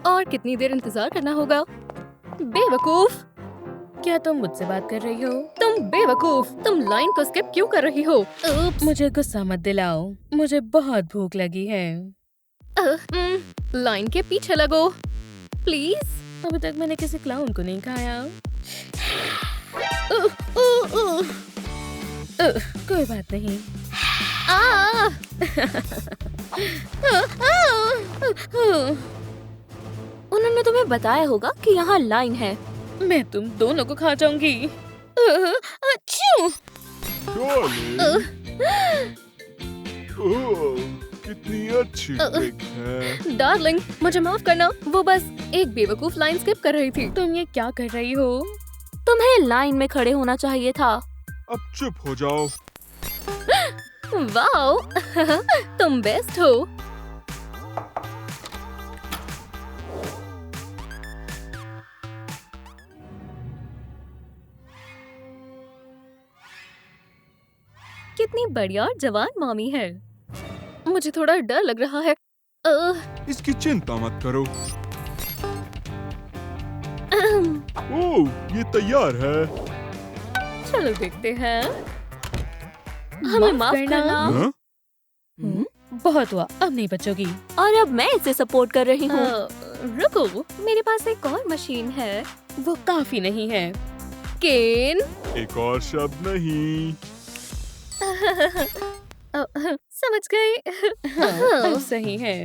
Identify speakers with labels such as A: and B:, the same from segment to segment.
A: और कितनी देर इंतजार करना होगा? बेवकूफ! क्या तुम मुझसे बात कर रही हो? तुम बेवकूफ! तुम लाइन को स्किप क्यों कर रही हो? मुझे गुस्सा मत दिलाओ, मुझे बहुत भूख लगी है। लाइन के पीछे लगो, प्लीज। अभी तक मैंने किसी क्लाउन को नहीं खाया। कोई बात नहीं। उन्होंने तुम्हें बताया होगा कि यहाँ लाइन है। मैं तुम दोनों को खा जाऊंगी। अच्छू!
B: ओह, कितनी अच्छी ट्रिक है।
A: डार्लिंग, मुझे माफ करना, वो बस एक बेवकूफ लाइन स्किप कर रही थी। तुम ये क्या कर रही हो? तुम्हें लाइन में खड़े होना चाहिए था।
B: अब चुप हो जाओ।
A: वाओ! तुम बेस्ट हो। कितनी बढ़िया और जवान मॉमी है। मुझे थोड़ा डर लग रहा है।
B: इसकी चिंता मत करो। ओह, ये तैयार है।
A: चलो देखते हैं। हमें माफ करना।
B: हाँ?
A: बहुत हुआ, अब नहीं बचोगी। और अब मैं इसे सपोर्ट कर रही हूँ। रुको, मेरे पास एक और मशीन है। वो काफी नहीं है। केन।
B: एक और शब्द नहीं।
A: समझ गई। हाँ, सही है।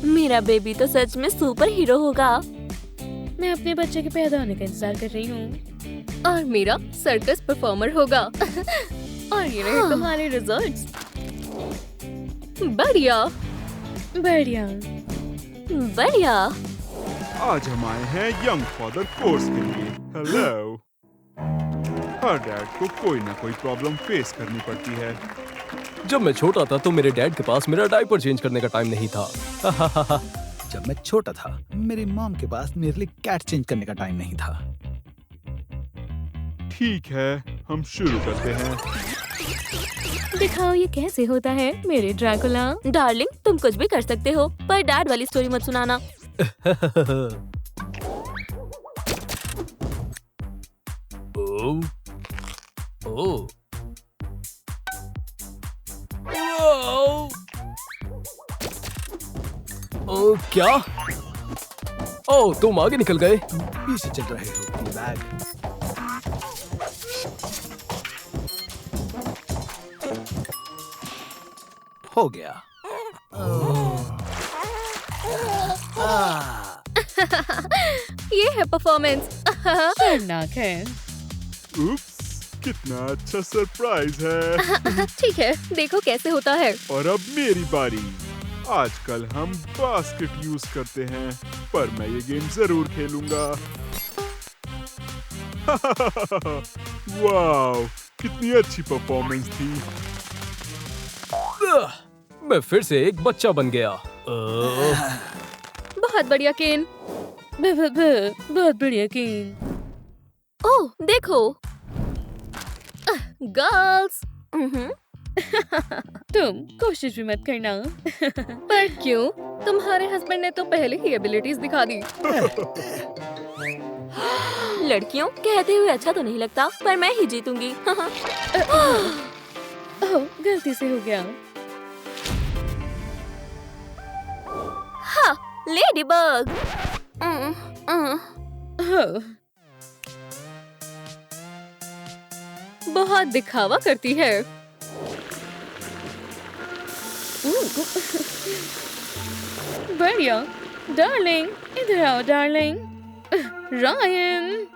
A: मेरा बेबी तो सच में सुपर हीरो होगा। मैं अपने बच्चे के पैदा होने का इंतजार कर रही हूँ। और मेरा सर्कस परफॉर्मर होगा। और ये रहे तुम्हारे रिजल्ट्स। बढ़िया, बढ़िया, बढ़िया।
B: आज हम आए हैं यंग फादर कोर्स के लिए। हेलो। हर डैड को कोई ना कोई प्रॉब्लम फेस करनी पड़ती है।
C: जब मैं छोटा था तो मेरे डैड के पास मेरा डायपर चेंज करने का टाइम नहीं था।
D: जब मैं छोटा था मेरी मॉम के पास मेरे लिए कैट चेंज करने का टाइम नहीं था।
B: ठीक है, हम शुरू करते हैं।
A: दिखाओ ये कैसे होता है, मेरे ड्रैकुला। डार्लिंग, तुम कुछ भी कर सकते हो, पर डैड वाली स्टोरी मत सुनाना।
C: ओह, ओह, वाओ! ओह, क्या? ओह, तुम आगे निकल गए।
D: पीछे चल रहे हो बैग। हो गया।
A: ये है परफॉर्मेंस। शर्मनाक है।
B: उप्स, कितना अच्छा सरप्राइज है।
A: ठीक है, देखो कैसे होता है।
B: और अब मेरी बारी। आजकल हम बास्केट यूज करते हैं, पर मैं ये गेम जरूर खेलूंगा। वाओ, कितनी अच्छी परफॉर्मेंस थी।
C: मैं फिर से एक बच्चा बन गया।
A: बहुत बढ़िया केन। बहुत बढ़िया केन। ओह, देखो। गर्ल्स। तुम कोशिश भी मत करना। पर क्यों? तुम्हारे हस्बैंड ने तो पहले ही एबिलिटीज दिखा दी। लड़कियों, कहते हुए अच्छा तो नहीं लगता, पर मैं ही जीतूंगी। ओह, गलती से हो गया। हाँ, लेडीबग। बहुत दिखावा करती है। बढ़िया। डार्लिंग, इधर आओ डार्लिंग। रायन,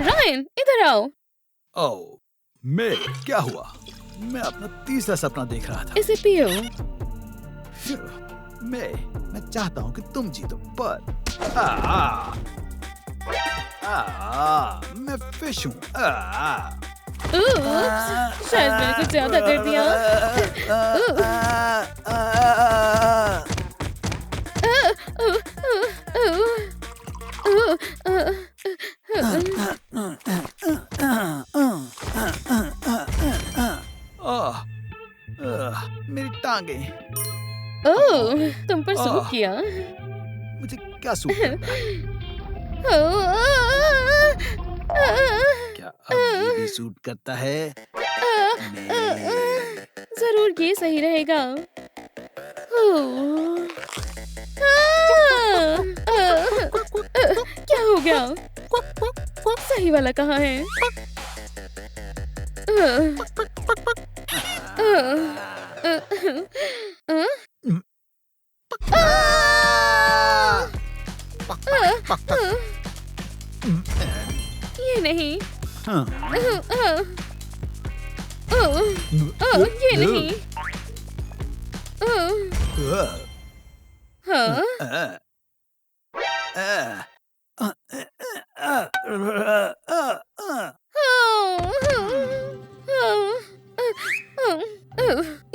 A: रायन, इधर आओ।
D: ओह, मैं क्या हुआ? मैं अपना तीसरा सपना देख रहा था।
A: इसे पियो।
D: मैं चाहता हूँ कि तुम जीतो, पर मैं फिश हूँ।
A: शायद मैंने कुछ ज्यादा कर दिया।
D: मेरी टांगे।
A: ओह, तुम पर सूट किया।
D: मुझे क्या सूट करता है? क्या अब ये भी सूट करता है?
A: जरूर ये सही रहेगा। क्या हो गया? सही वाला कहाँ है? ये नहीं।
D: हाँ।
A: ये नहीं। हाँ।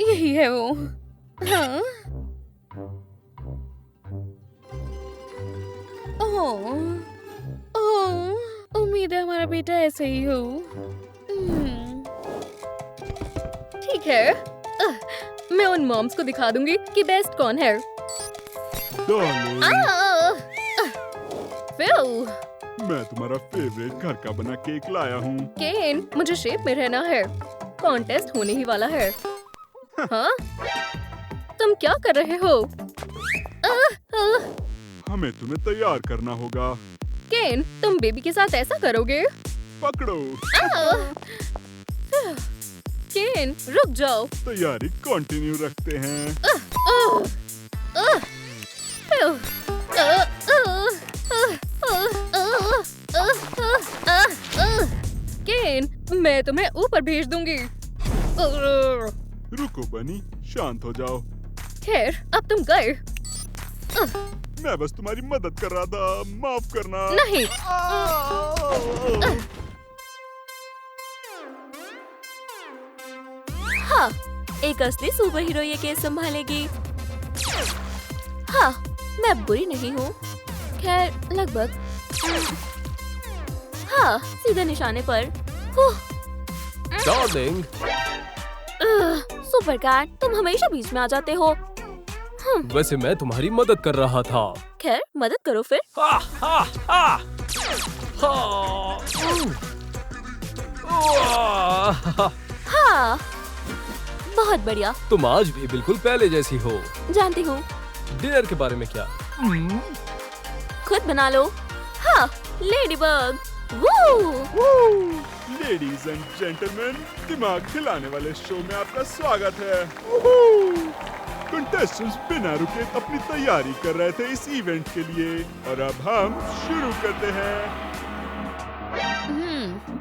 A: यही है वो। हाँ। उम्मीद है हमारा बेटा ऐसे ही हो। ठीक है, मैं उन मॉम्स को दिखा दूंगी कि बेस्ट कौन है।
B: डार्लिंग,
A: फिल,
B: मैं तुम्हारा फेवरेट घर का बना केक लाया हूँ।
A: केन, मुझे शेप में रहना है। कॉन्टेस्ट होने ही वाला है। हाँ? तुम क्या कर रहे हो?
B: हमें तुम्हें तैयार करना होगा।
A: केन, तुम बेबी के साथ ऐसा करोगे?
B: पकड़ो।
A: केन, रुक जाओ।
B: तैयारी कंटिन्यू रखते हैं।
A: केन, मैं तुम्हें ऊपर भेज दूंगी।
B: रुको बनी, शांत हो जाओ।
A: खैर, अब तुम गए।
B: मैं बस तुम्हारी मदद कर रहा था, माफ करना।
A: नहीं। हाँ, एक असली सुपर हीरो ये केस संभालेगी। हाँ, मैं बुरी नहीं हूँ। खैर, लगभग। हाँ, सीधे निशाने पर।
C: डार्लिंग,
A: सुपर कैट, तुम हमेशा बीच में आ जाते हो।
C: वैसे मैं तुम्हारी मदद कर रहा था।
A: खैर, मदद करो फिर।
C: हा, हा, हा। हा।
A: हाँ, बहुत बढ़िया।
C: तुम आज भी बिल्कुल पहले जैसी हो।
A: जानती हूँ।
C: डिनर के बारे में क्या?
A: खुद बना लो। हाँ, लेडीबग।
B: लेडीज एंड जेंटलमैन, दिमाग खिलाने वाले शो में आपका स्वागत है। कंटेस्टेंट्स बिना रुके अपनी तैयारी कर रहे थे इस इवेंट के लिए, और अब हम शुरू करते हैं।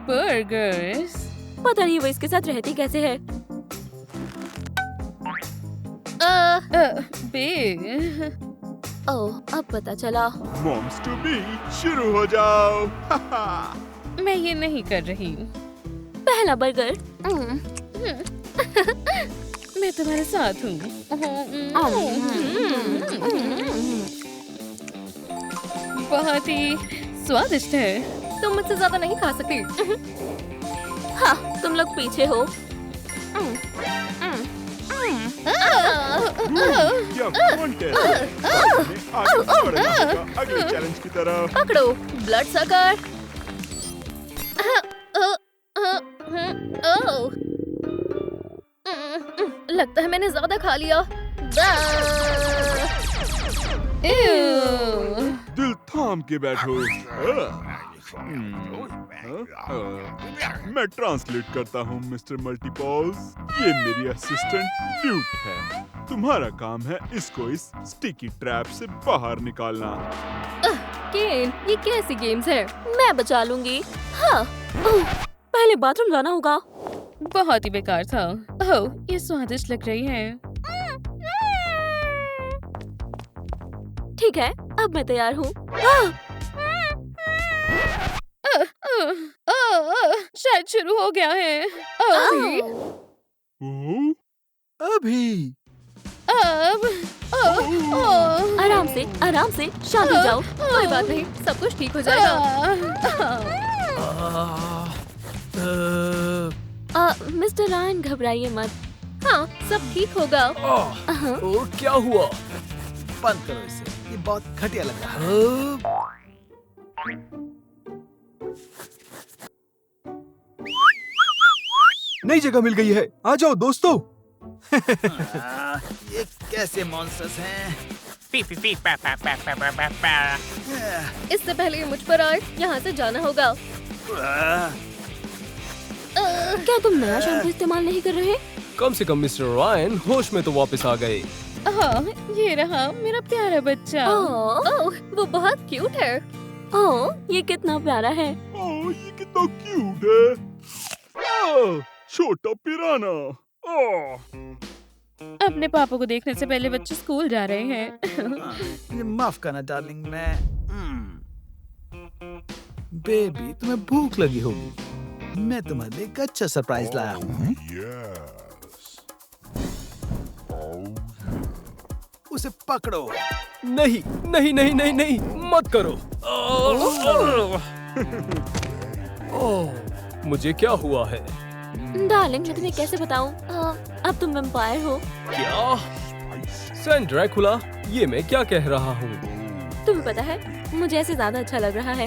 A: बर्गर्स। पता नहीं वो इसके साथ रहती कैसे है। ओह, अब पता चला।
B: मॉम्स टू बी, शुरू हो जाओ।
A: मैं ये नहीं कर रही हूँ। पहला बर्गर। मैं तुम्हारे साथ हूँ। बहुत ही स्वादिष्ट है। तुम मुझसे ज्यादा नहीं खा सकती। हाँ, तुम लोग पीछे हो।
B: क्या कॉन्टेस्ट! आगे बढ़ना होगा अगले चैलेंज की तरफ।
A: पकड़ो, ब्लड सकर। लगता है मैंने ज्यादा खा लिया।
B: दिल थाम के बैठो। मैं ट्रांसलेट करता हूँ मिस्टर मल्टीपॉल्स। ये मेरी असिस्टेंट ड्यूट है। तुम्हारा काम है इसको इस स्टिकी ट्रैप से बाहर निकालना।
A: केन, ये कैसी गेम्स है? मैं बचा लूंगी। हाँ, पहले बाथरूम जाना होगा। बहुत ही बेकार था। ओह, ये स्वादिष्ट लग रही है। ठीक है, अब मैं तैयार हूँ। शायद शुरू हो गया है।
D: अभी
A: अब आराम से, आराम से, शांत हो जाओ। कोई बात नहीं, सब कुछ ठीक हो जाएगा। मिस्टर रायन, घबराइए मत। हाँ, सब ठीक होगा।
C: क्या हुआ?
D: बंद करो इसे। ये बहुत घटिया लग रहा है।
C: नई जगह मिल गई है, आ जाओ दोस्तों।
D: ये कैसे मॉन्स्टर्स हैं?
A: इससे पहले ये मुझ पर आए, यहाँ से जाना होगा। क्या तुम नया शैम्पू इस्तेमाल नहीं कर रहे?
C: कम से कम मिस्टर रायन होश में तो वापस आ गए।
A: हाँ, ये रहा मेरा प्यारा बच्चा। ओह, वो बहुत क्यूट है। ओह, ये कितना प्यारा है।
B: ओह, ये कितना क्यूट है। छोटा पिराना।
A: अपने पापा को देखने से पहले बच्चे स्कूल जा रहे हैं।
D: मुझे माफ करना डार्लिंग, मैं बेबी तुम्हें भूख लगी होगी। मैं तुम्हारे लिए एक अच्छा सरप्राइज लाया हूँ। उसे पकड़ो।
C: नहीं नहीं नहीं नहीं नहीं, मत करो। ओह, मुझे क्या हुआ है?
A: डार्लिंग, मैं तुम्हें कैसे बताऊं? अब तुम वैम्पायर हो।
C: क्या? सैन ड्रैकुला, ये मैं क्या कह रहा हूँ?
A: तुम्हें पता है, मुझे ऐसे ज्यादा अच्छा लग रहा है।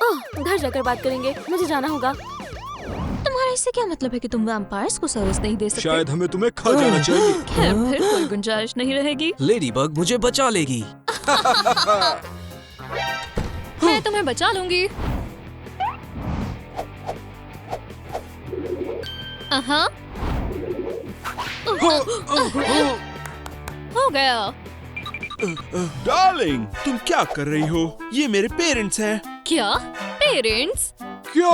A: ओह, घर जाकर बात करेंगे, मुझे जाना होगा। तुम्हारा इससे क्या मतलब है कि तुम वैम्पायर्स को सर्विस नहीं दे सकते?
E: शायद हमें तुम्हें खा जाना चाहिए।
A: खैर, फिर कोई गुंजाइश नहीं रहेगी।
E: लेडीबग मुझे बचा लेगी।
A: मैं तुम्हें बचा लूंगी। हो गया।
B: डार्लिंग, तुम क्या कर रही हो? ये मेरे पेरेंट्स हैं।
A: क्या? पेरेंट्स?
E: क्या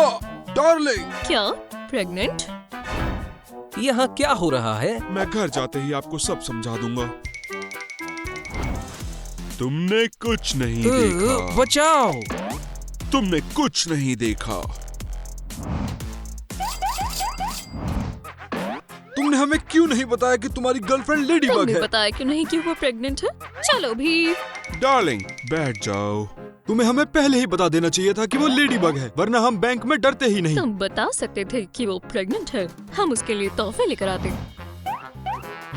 E: डार्लिंग?
A: क्या? प्रेग्नेंट?
E: यहाँ क्या हो रहा है?
B: मैं घर जाते ही आपको सब समझा दूंगा। तुमने कुछ नहीं देखा।
E: बचाओ।
B: तुमने कुछ नहीं देखा।
E: तुमने हमें क्यों नहीं बताया कि तुम्हारी गर्लफ्रेंड लेडीबग
A: तुमने
E: है?
A: बताया कि नहीं कि वो प्रेग्नेंट है? चलो भी।
B: डार्लिंग, बैठ जाओ।
E: तुम्हें हमें पहले ही बता देना चाहिए था कि वो लेडीबग है, वरना हम बैंक में डरते ही नहीं।
A: तुम बता सकते थे कि वो प्रेग्नेंट है, हम उसके लिए तोहफे लेकर आते।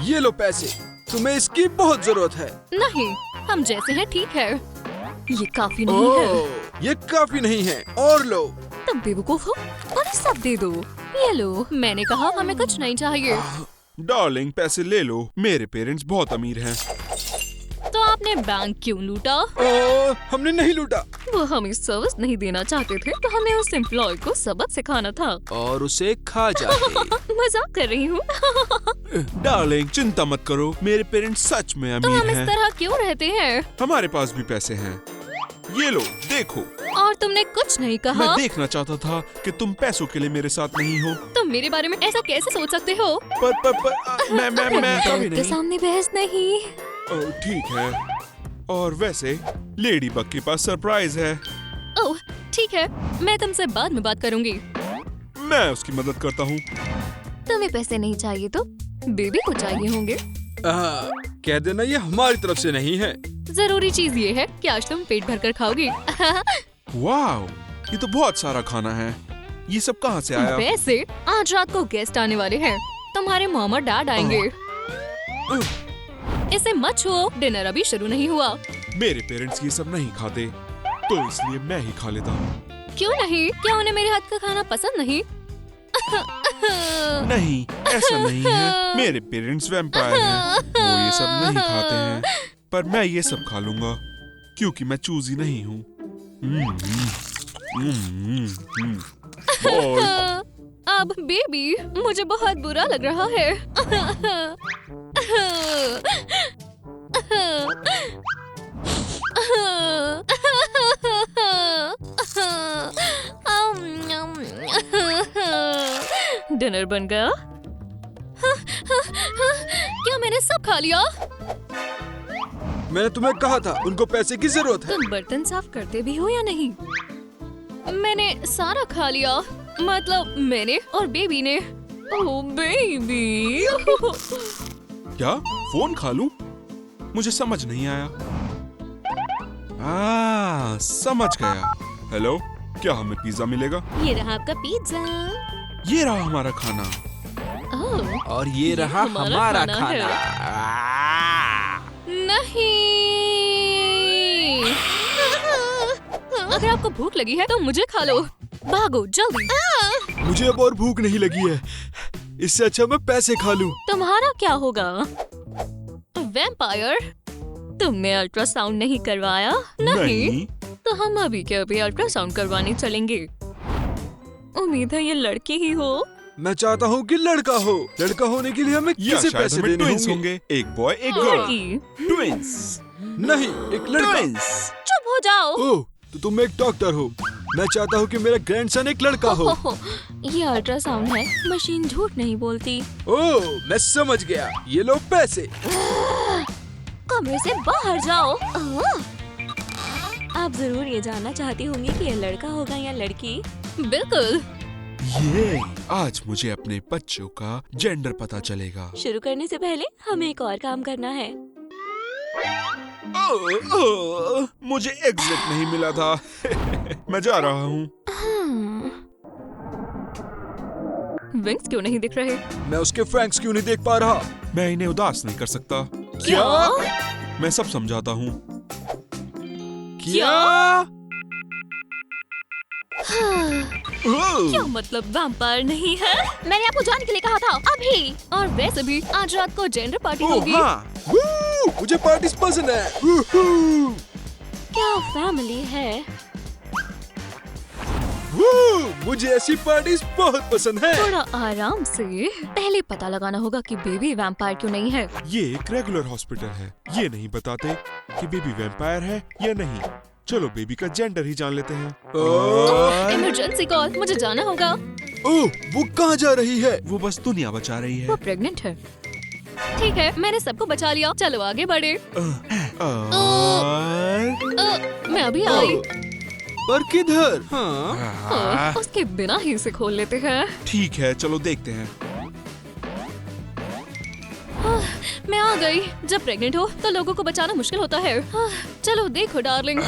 E: ये लो पैसे, तुम्हें इसकी बहुत जरूरत है।
A: नहीं, हम जैसे हैं ठीक है। ये काफी नहीं है।
E: ओह, ये काफी नहीं है, और लो।
A: तुम बेवकूफ हो, और सब दे दो। ये लो, मैंने कहा हमें कुछ नहीं चाहिए।
B: डार्लिंग, पैसे ले लो। मेरे पेरेंट्स बहुत अमीर हैं।
A: तो आपने बैंक क्यों लूटा?
E: हमने नहीं लूटा।
A: वो हमें सर्विस नहीं देना चाहते थे, तो हमें उस एम्प्लॉय को सबक सिखाना था।
E: और उसे खा जाए।
A: मजाक कर रही हूँ।
B: डार्लिंग, चिंता मत करो, मेरे पेरेंट्स सच में
A: तो
B: अमीर
A: हम इस
B: हैं।
A: तरह क्यों रहते हैं?
B: हमारे पास भी पैसे हैं। ये लो, देखो।
A: और तुमने कुछ नहीं कहा।
B: मैं देखना चाहता था कि तुम पैसों के लिए मेरे साथ नहीं हो।
A: तुम मेरे बारे में ऐसा कैसे सोच सकते हो?
B: मैं
A: डॉक्टर
B: नहीं।
A: के सामने बहस नहीं।
B: ओह, ठीक है। और वैसे लेडीबग के पास सरप्राइज है।
A: ओह, ठीक है, मैं तुमसे बाद में बात करूंगी।
B: मैं उसकी मदद करता हूँ।
A: तुम्हें पैसे नहीं चाहिए तो बेबी को चाहिए होंगे।
E: कह देना ये हमारी तरफ से नहीं है।
A: जरूरी चीज ये है कि आज तुम पेट भर कर खाओगी।
B: वाह, ये तो बहुत सारा खाना है। ये सब कहाँ से आया?
A: वैसे आज रात को गेस्ट आने वाले हैं। तुम्हारे मॉम और डैड आएंगे। इसे मत छुओ, डिनर अभी शुरू नहीं हुआ।
B: मेरे पेरेंट्स ये सब नहीं खाते, तो इसलिए मैं ही खा लेता हूँ।
A: क्यों नहीं? क्या उन्हें मेरे हाथ का खाना पसंद नहीं?
B: नहीं, ऐसा नहीं है। मेरे पेरेंट्स वैम्पायर हैं, वो ये सब नहीं खाते हैं। पर मैं ये सब खा लूंगा, क्योंकि मैं चूजी नहीं हूँ।
A: अब बेबी, मुझे बहुत बुरा लग रहा है। डिनर बन गया? क्या मैंने सब खा लिया?
E: मैंने तुम्हें कहा था उनको पैसे की जरूरत है।
A: तुम बर्तन साफ करते भी हो या नहीं? मैंने सारा खा लिया, मतलब मैंने और बेबी ने। ओह बेबी।
B: क्या फोन खा लूं? मुझे समझ नहीं आया। समझ गया। हेलो, क्या हमें पिज्जा मिलेगा?
A: ये रहा आपका पिज्जा।
B: ये रहा हमारा खाना।
A: ओह,
E: और ये रहा हमारा
A: खाना है।
E: खाना।
A: नहीं। अगर आपको भूख लगी है तो मुझे खा लो। भागो जल्दी।
E: मुझे अब और भूख नहीं लगी है, इससे अच्छा मैं पैसे खा लूं।
A: तुम्हारा क्या होगा? वैम्पायर, तुमने अल्ट्रासाउंड नहीं करवाया? नहीं। तो हम अभी के अभी अल्ट्रासाउंड करवाने चलेंगे। उम्मीद है ये लड़की ही हो।
E: मैं चाहता हूँ कि लड़का हो। लड़का होने के लिए हमें
B: या
E: किसे
B: शायद
E: पैसे
B: हमें
E: देने
B: ट्विंस
E: होंगे?
B: होंगे, एक बॉय एक गर्ल।
A: लड़की,
B: ट्विंस।
E: नहीं, एक लड़का।
B: ट्विंस।
A: चुप हो जाओ।
E: ओह, तो तुम एक डॉक्टर हो। मैं चाहता हूँ कि मेरा ग्रैंडसन एक लड़का हो।
A: ओहो, ये अल्ट्रासाउंड है, मशीन झूठ नहीं बोलती।
E: ओह, मैं समझ गया। ये लो पैसे।
A: कमरे से बाहर जाओ। आप जरूर ये जानना चाहती होंगी कि ये लड़का होगा या लड़की। बिल्कुल।
B: ये आज मुझे अपने बच्चों का जेंडर पता चलेगा।
A: शुरू करने से पहले हमें एक और काम करना है।
B: मुझे एग्जिट नहीं मिला था। मैं जा रहा हूँ।
A: विंग्स क्यों नहीं दिख रहे?
E: मैं उसके फ्रैंक्स क्यों नहीं देख पा रहा?
B: मैं इन्हें उदास नहीं कर सकता।
A: क्या?
B: मैं सब समझाता हूँ।
A: क्या मतलब वैम्पायर नहीं है? मैंने आपको जानने के लिए कहा था अभी। और वैसे भी आज रात को जेंडर पार्टी होगी।
B: हाँ।
E: मुझे पार्टीज पसंद है। वूहू!
A: क्या फैमिली है?
E: मुझे ऐसी पार्टीज बहुत पसंद है।
A: थोड़ा आराम से। पहले पता लगाना होगा कि बेबी वैम्पायर क्यों नहीं है।
B: ये एक रेगुलर हॉस्पिटल है, ये नहीं बताते कि बेबी वैम्पायर है या नहीं। चलो बेबी का जेंडर ही जान लेते हैं।
A: इमरजेंसी कॉल, मुझे जाना होगा।
E: ओह, वो कहाँ जा रही है?
B: वो बस दुनिया बचा रही है।
A: वो प्रेग्नेंट है। ठीक है, मैंने सबको बचा लिया। चलो आगे बढ़े। मैं अभी आई।
E: पर किधर? हाँ।
A: उसके बिना ही इसे खोल लेते हैं।
B: ठीक है, चलो देखते हैं।
A: मैं आ गई। जब प्रेग्नेंट हो तो लोगों को बचाना मुश्किल होता है। चलो देखो डार्लिंग।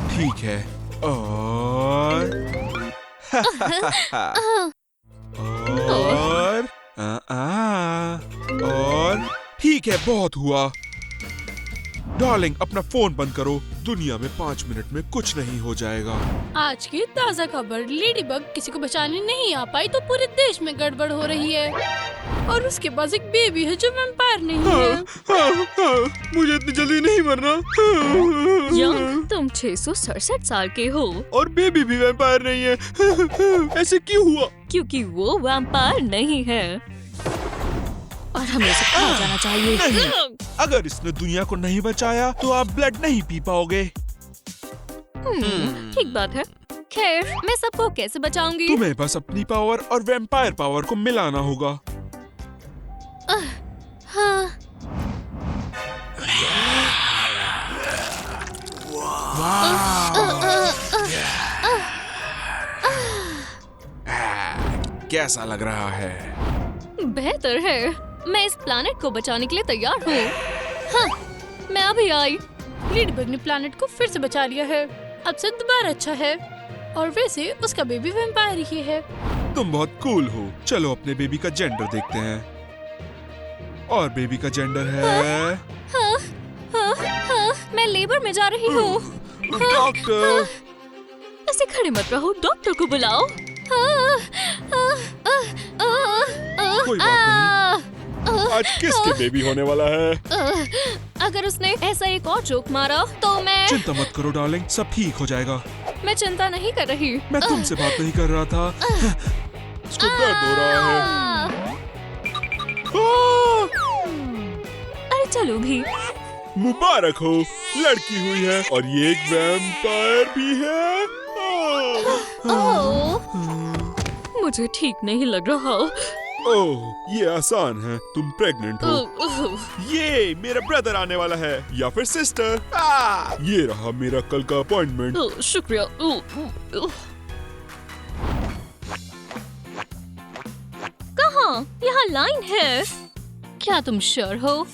B: ठीक है। और और ठीक है, बहुत हुआ। डार्लिंग, अपना फोन बंद करो। दुनिया में 5 मिनट में कुछ नहीं हो जाएगा।
F: आज की ताज़ा खबर, लेडीबग किसी को बचाने नहीं आ पाई तो पूरे देश में गड़बड़ हो रही है। और उसके पास एक बेबी है जो वैम्पायर नहीं है।
E: मुझे इतनी जल्दी नहीं मरना।
A: यंग, तुम 667 साल के हो।
E: और बेबी भी वैम्पायर नहीं है। ऐसे क्यों हुआ?
A: क्योंकि वो वैम्पायर नहीं है और हमें उसे खा जाना चाहिए।
B: नहीं। अगर इसने दुनिया को नहीं बचाया तो आप ब्लड नहीं पी पाओगे।
A: ठीक बात है। खैर, मैं सबको कैसे बचाऊंगी?
B: तुम्हें बस अपनी पावर और वैम्पायर पावर को मिलाना होगा।
A: हाँ।
B: कैसा लग रहा है?
A: बेहतर है। मैं इस प्लैनेट को बचाने के लिए तैयार हूँ। हाँ, मैं अभी आई।
F: लेडीबग ने प्लैनेट को फिर से बचा लिया है। अब से दोबारा अच्छा है। और वैसे उसका बेबी वैम्पायर ही है।
B: तुम बहुत कूल हो। चलो अपने बेबी का जेंडर देखते हैं। और बेबी का जेंडर है
A: हाँ, मैं लेबर में जा रही हूँ।
B: डॉक्टर।
A: ऐसे खड़े मत रहो, डॉक्टर को बुलाओ।
B: कोई बात नहीं। आज किसके बेबी होने वाला है?
A: अगर उसने ऐसा एक और जोक मारा तो मैं
B: चिंता मत करो डार्लिंग, सब ठीक हो जाएगा।
A: मैं चिंता नहीं कर रही।
B: मैं तुमसे बात नहीं कर रहा था। इसको दर्द हो रहा है।
A: अरे चलो भी।
B: मुबारक हो, लड़की हुई है और ये एक वैम्पायर भी है।
A: मुझे ठीक नहीं लग रहा।
B: ओह, ये आसान है। तुम प्रेग्नेंट हो। ये मेरा ब्रदर आने वाला है या फिर सिस्टर। ये रहा मेरा कल का अपॉइंटमेंट।
A: शुक्रिया। कहाँ? यहाँ लाइन है। क्या तुम श्योर हो?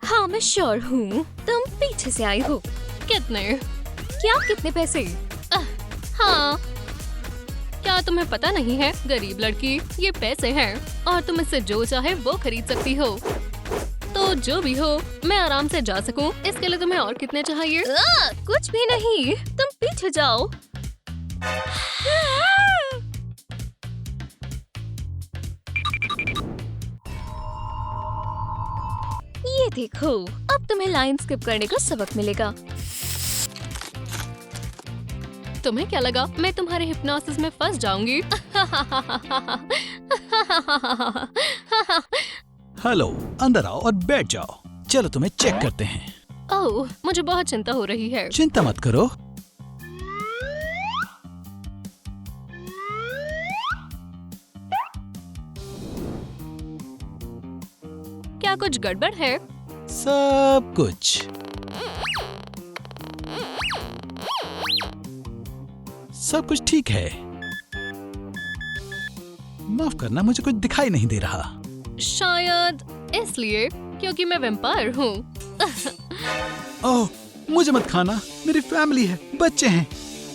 A: हाँ, मैं श्योर हूँ। तुम पीछे से आई हो। कितने? क्या कितने पैसे? हाँ। क्या तुम्हें पता नहीं है, गरीब लड़की, ये पैसे हैं और तुम इससे जो चाहे वो खरीद सकती हो। तो जो भी हो, मैं आराम से जा सकूं, इसके लिए तुम्हें और कितने चाहिए? कुछ भी नहीं, तुम पीछे पीछे जाओ। ये देखो, अब तुम्हें लाइन स्किप करने का सबक मिलेगा। तुम्हें क्या लगा मैं तुम्हारे हिप्नोसिस में फंस जाऊंगी?
D: हेलो, अंदर आओ और बैठ जाओ। चलो तुम्हें चेक करते हैं।
A: ओह, मुझे बहुत चिंता हो रही है।
D: चिंता मत करो।
A: क्या कुछ गड़बड़ है?
D: सब कुछ ठीक है। माफ करना, मुझे कुछ दिखाई नहीं दे रहा।
A: शायद इसलिए क्योंकि मैं वैम्पायर हूँ।
D: ओह, मुझे मत खाना, मेरी फैमिली है, बच्चे हैं।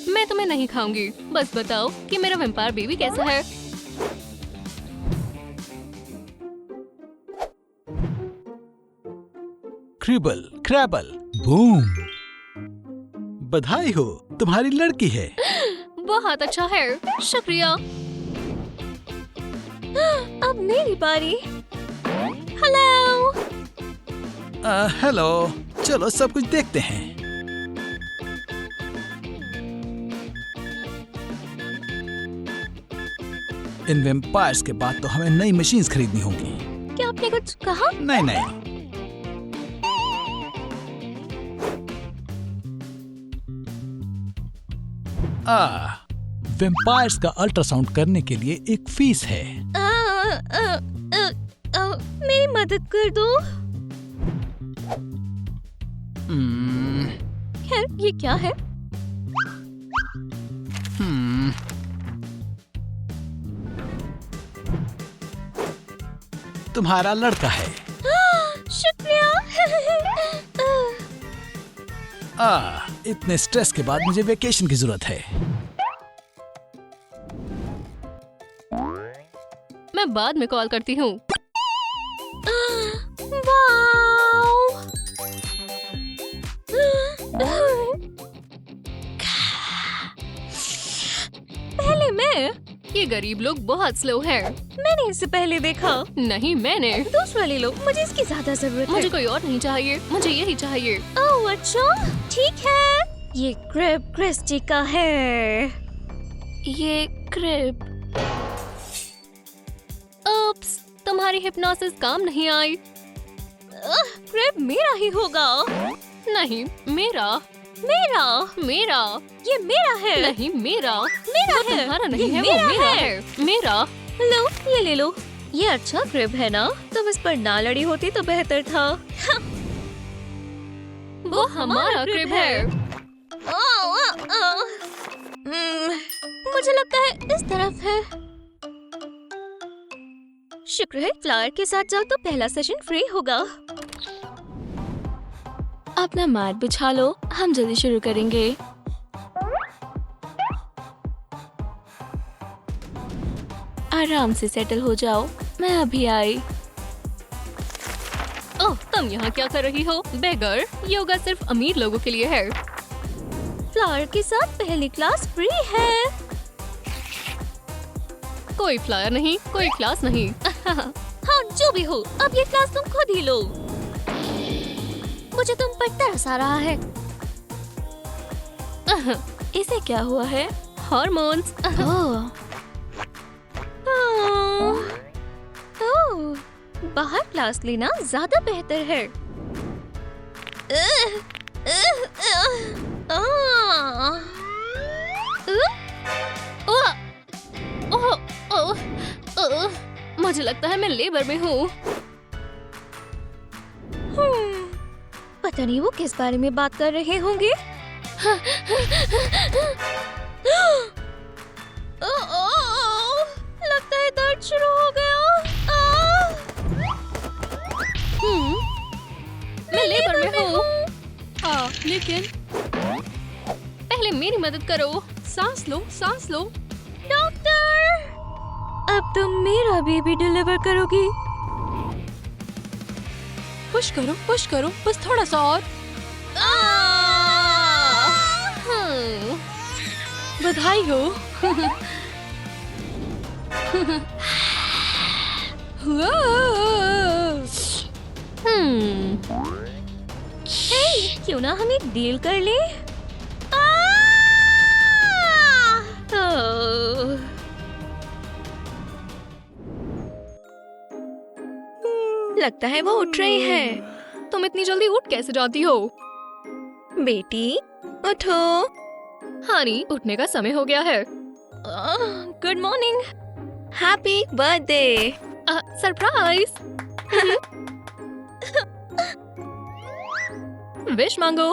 A: मैं तुम्हें नहीं खाऊंगी, बस बताओ कि मेरा वैम्पायर बेबी कैसा है।
D: क्रिबल क्रैबल बूम। बधाई हो, तुम्हारी लड़की है।
A: बहुत अच्छा है, शुक्रिया। अब मेरी बारी। हेलो।
D: हेलो, चलो सब कुछ देखते हैं। इन वेम्पायर्स के बाद तो हमें नई मशीन्स खरीदनी होंगी।
A: क्या आपने कुछ कहा?
D: नहीं नहीं, वेम्पायर्स का अल्ट्रासाउंड करने के लिए एक फीस है।
A: मेरी मदद कर दो। खैर, ये क्या है?
D: तुम्हारा लड़का है।
A: शुक्रिया।
D: इतने स्ट्रेस के बाद मुझे वेकेशन की जरूरत है।
A: मैं बाद में कॉल करती हूँ। पहले मैं। ये गरीब लोग बहुत स्लो हैं। मैंने इसे पहले देखा। नहीं, मैंने। दूसरा ले लो, मुझे इसकी ज्यादा जरूरत है। मुझे कोई और नहीं चाहिए, मुझे यही चाहिए। ओह अच्छा, ठीक है। ये क्रेब क्रिस्टी का है। ये क्रेब। ओप्स, तुम्हारी हिप्नोसिस काम नहीं आई। क्रेब मेरा ही होगा। नहीं, मेरा। ये मेरा है। नहीं, मेरा है। तुम्हारा नहीं है, वो मेरा है। मेरा। लो, ये ले लो। ये अच्छा क्रेब है ना? तुम इस पर ना लड़ी होती तो बेहतर था। वो हमारा क्रेब है। मुझे लगता है इस तरफ है। शुक्र है फ्लावर के साथ जाओ तो पहला सेशन फ्री होगा। अपना मैट बिछा लो, हम जल्दी शुरू करेंगे। आराम से सेटल हो जाओ, मैं अभी आई। ओह, तुम यहाँ क्या कर रही हो? बेगर, योगा सिर्फ अमीर लोगों के लिए है। फ्लावर के साथ पहली क्लास फ्री है। कोई फ्लायर नहीं, कोई क्लास नहीं। हाँ, जो भी हो, अब ये क्लास तुम खुद ही लो। मुझे तुम पर तरस आ रहा है। इसे क्या हुआ है? हार्मोन्स। बाहर क्लास लेना ज्यादा बेहतर है। मुझे लगता है मैं लेबर में हूँ। पता नहीं वो किस बारे में बात कर रहे होंगे। लगता है दर्द शुरू हो गया। मैं लेबर में हूँ।
F: लेकिन
A: पहले मेरी मदद करो।
F: सांस लो, सांस लो।
A: डॉक्टर, अब तुम मेरा बेबी डिलीवर करोगी।
F: पुश करो, बस थोड़ा सा और। बधाई हो।
A: क्यों ना हम एक डील कर ले?
G: लगता है वो उठ रही है।
A: तुम इतनी जल्दी उठ कैसे जाती हो?
G: बेटी उठो।
A: हानी, उठने का समय हो गया है। Good morning.
G: Happy birthday.
A: Surprise. Wish मांगो।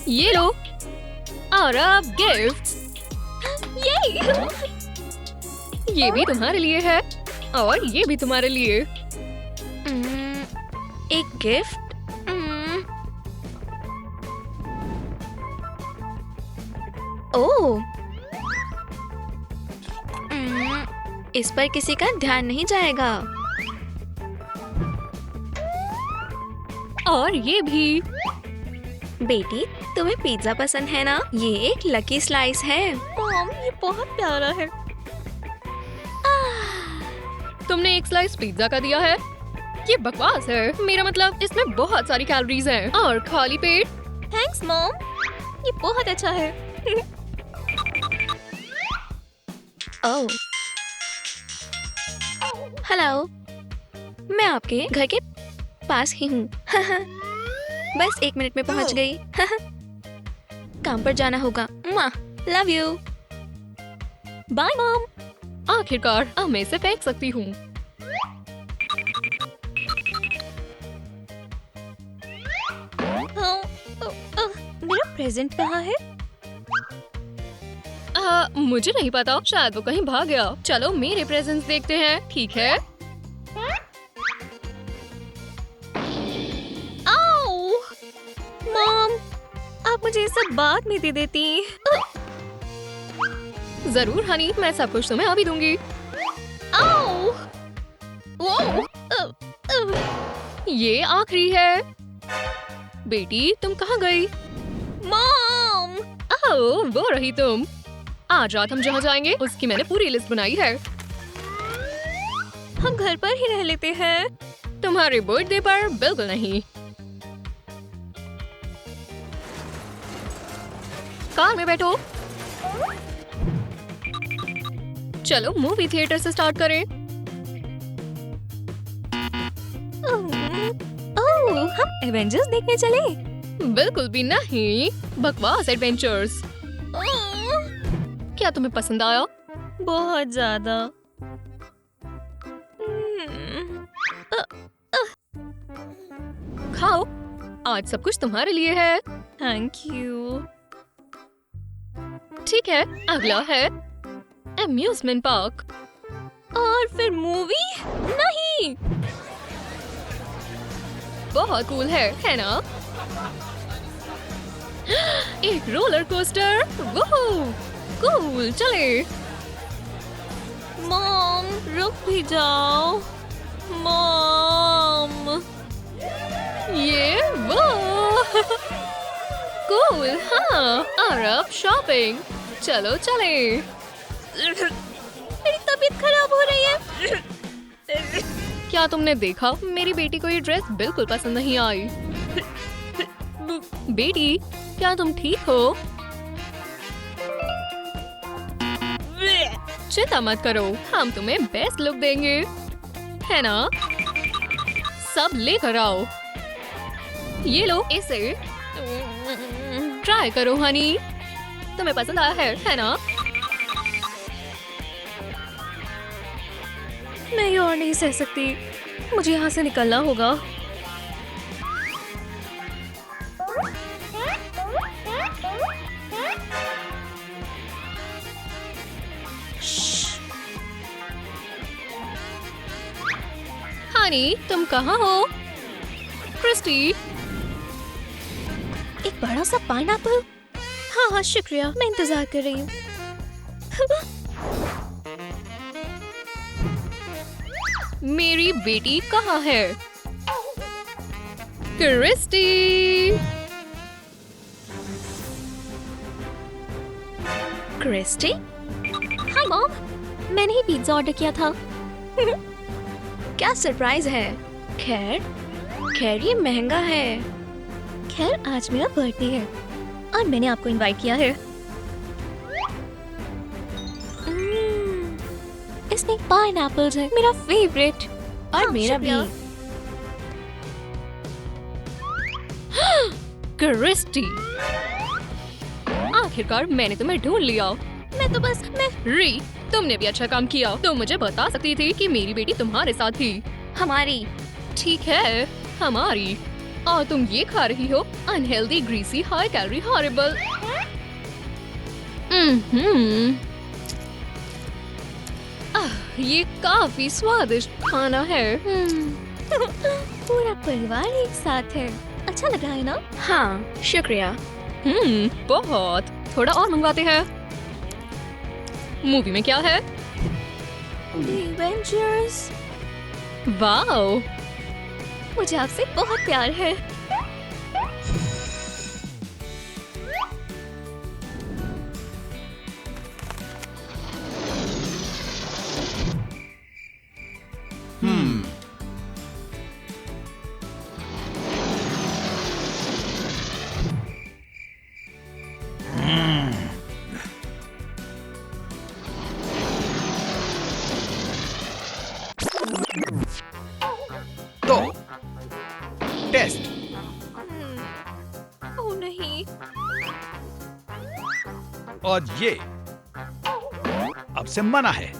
A: ये लो। और अब गिफ्ट्स। ये भी तुम्हारे लिए है और ये भी तुम्हारे लिए।
G: एक गिफ्ट। ओह, इस पर किसी का ध्यान नहीं जाएगा।
A: और ये भी।
G: बेटी, तुम्हें पिज्जा पसंद है ना? ये एक लकी स्लाइस है।
A: मॉम, ये बहुत प्यारा है। तुमने एक स्लाइस पिज्जा का दिया है? ये बकवास है। मेरा मतलब इसमें बहुत सारी कैलोरीज हैं और खाली पेट। थैंक्स मॉम, ये बहुत अच्छा है।
G: ओह, हेलो, मैं आपके घर के पास ही हूँ। बस 1 मिनट में पहुँच गई। काम पर जाना होगा। Love you.
A: Bye mom. आखिरकार अब मैं इसे फेंक सकती हूँ।
G: मेरा प्रेजेंट कहाँ है?
A: मुझे नहीं पता, शायद वो कहीं भाग गया। चलो मेरे प्रेजेंट्स देखते हैं, ठीक है? आओ! मॉम, आप मुझे ये सब बाद में दे देती। जरूर हनी, मैं सब कुछ तुम्हें अभी दूंगी। आओ! वो! ये आखिरी है। बेटी, तुम कहाँ गई? मॉम! आओ, वो रही तुम। आज रात हम जहाँ जाएंगे उसकी मैंने पूरी लिस्ट बनाई है। हम घर पर ही रह लेते हैं। तुम्हारे बर्थडे पर बिल्कुल नहीं। कार में बैठो। चलो मूवी थिएटर से स्टार्ट करें। ओह, हम एवेंजर्स देखने चले? बिल्कुल भी नहीं, बकवास एडवेंचर्स। क्या तुम्हें पसंद आया? बहुत ज्यादा। खाओ, आज सब कुछ तुम्हारे लिए है। Thank you. ठीक है, अगला है अम्यूजमेंट पार्क। और फिर मूवी? नहीं। बहुत कूल है ना? एक रोलर कोस्टर। वोह, कूल, चले। मॉम, रुक भी जाओ। मॉम, ये वो कूल। हाँ, और अब शॉपिंग। चलो चले। मेरी तबीयत खराब हो रही है। क्या तुमने देखा? मेरी बेटी को ये ड्रेस बिल्कुल पसंद नहीं आई। बेटी, क्या तुम ठीक हो? चिंता मत करो, हम तुम्हें बेस्ट लुक देंगे, है ना? सब लेकर आओ। ये लो, इसे ट्राई करो हनी। तुम्हें पसंद आया है ना? मैं ये और नहीं सह सकती, मुझे यहाँ से निकलना होगा। हनी, तुम कहाँ हो? क्रिस्टी, एक बड़ा सा पाइनएप्पल। हाँ हाँ, शुक्रिया, मैं इंतजार कर रही हूँ। मेरी बेटी कहाँ है? Christie,
G: Christie? हाय मॉम, मैंने ही पिज्जा ऑर्डर किया था। क्या सरप्राइज है। खैर ये महंगा है। खैर आज मेरा बर्थडे है और मैंने आपको इनवाइट किया है। इसमें पाइनएप्पल्स है, मेरा फेवरेट। और मेरा भी।
A: क्रिस्टी, आखिरकार मैंने तुम्हें ढूंढ लिया।
G: मैं
A: री, तुमने भी अच्छा काम किया। तुम मुझे बता सकती थी कि मेरी बेटी तुम्हारे साथ थी।
G: हमारी।
A: ठीक है, हमारी। और तुम ये खा रही हो unhealthy, greasy, high calorie, horrible. ये काफी स्वादिष्ट खाना है।
G: पूरा परिवार एक साथ है। अच्छा लग रहा है ना? हाँ, शुक्रिया।
A: बहुत। थोड़ा और मंगवाते हैं। मूवी में क्या है?
G: एवेंजर्स।
A: वाओ,
G: मुझे आपसे बहुत प्यार है।
D: तो टेस्ट।
G: ओह नहीं।
D: और ये अब से मना है।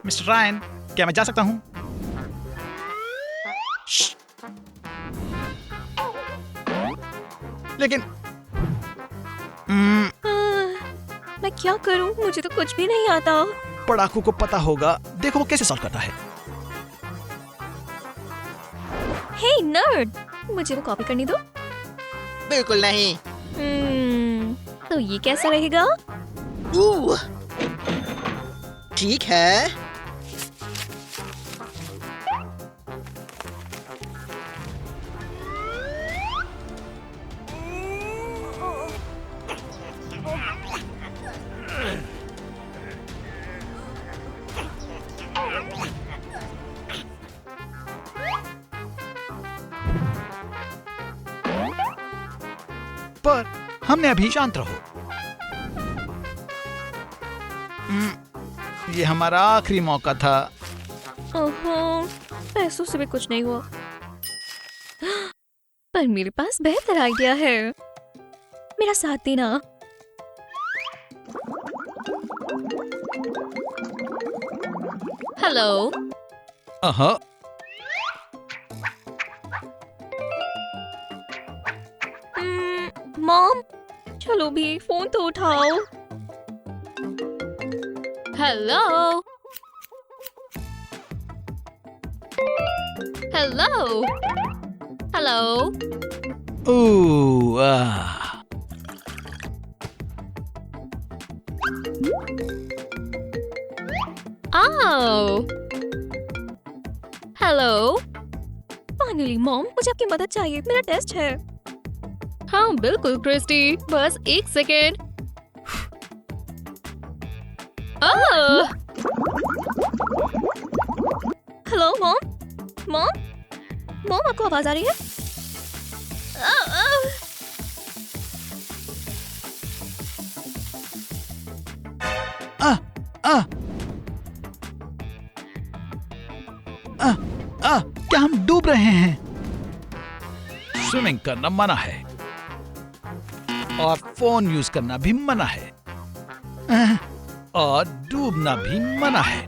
D: मिस्टर रायन, क्या मैं जा सकता हूँ? लेकिन
G: मैं क्या करूं? मुझे तो कुछ भी नहीं आता।
D: पढ़ाकू को पता होगा। देखो वो कैसे सॉल्व करता है।
G: हे नर्ड, मुझे वो कॉपी करने दो।
H: बिल्कुल नहीं।
G: तो ये कैसा रहेगा?
H: ठीक है।
D: पर हमने अभी शांत रहो। ये हमारा आखिरी मौका था।
G: ओहो, पैसों से भी कुछ नहीं हुआ। पर मेरे पास बेहतर आइडिया है। मेरा साथ देना।
A: हेलो।
G: मॉम, चलो भी फोन तो उठाओ।
A: हेलो। हेलो। हेलो।
D: ओह,
A: आओ। हेलो।
G: फाइनली मॉम, मुझे आपकी मदद चाहिए। मेरा टेस्ट है।
A: हाँ बिल्कुल क्रिस्टी, बस एक second.
G: Hello mom. Mom, mom आपको आवाज आ रही है?
D: क्या हम डूब रहे हैं? स्विमिंग करना मना है और फोन यूज करना भी मना है और डूबना भी मना है।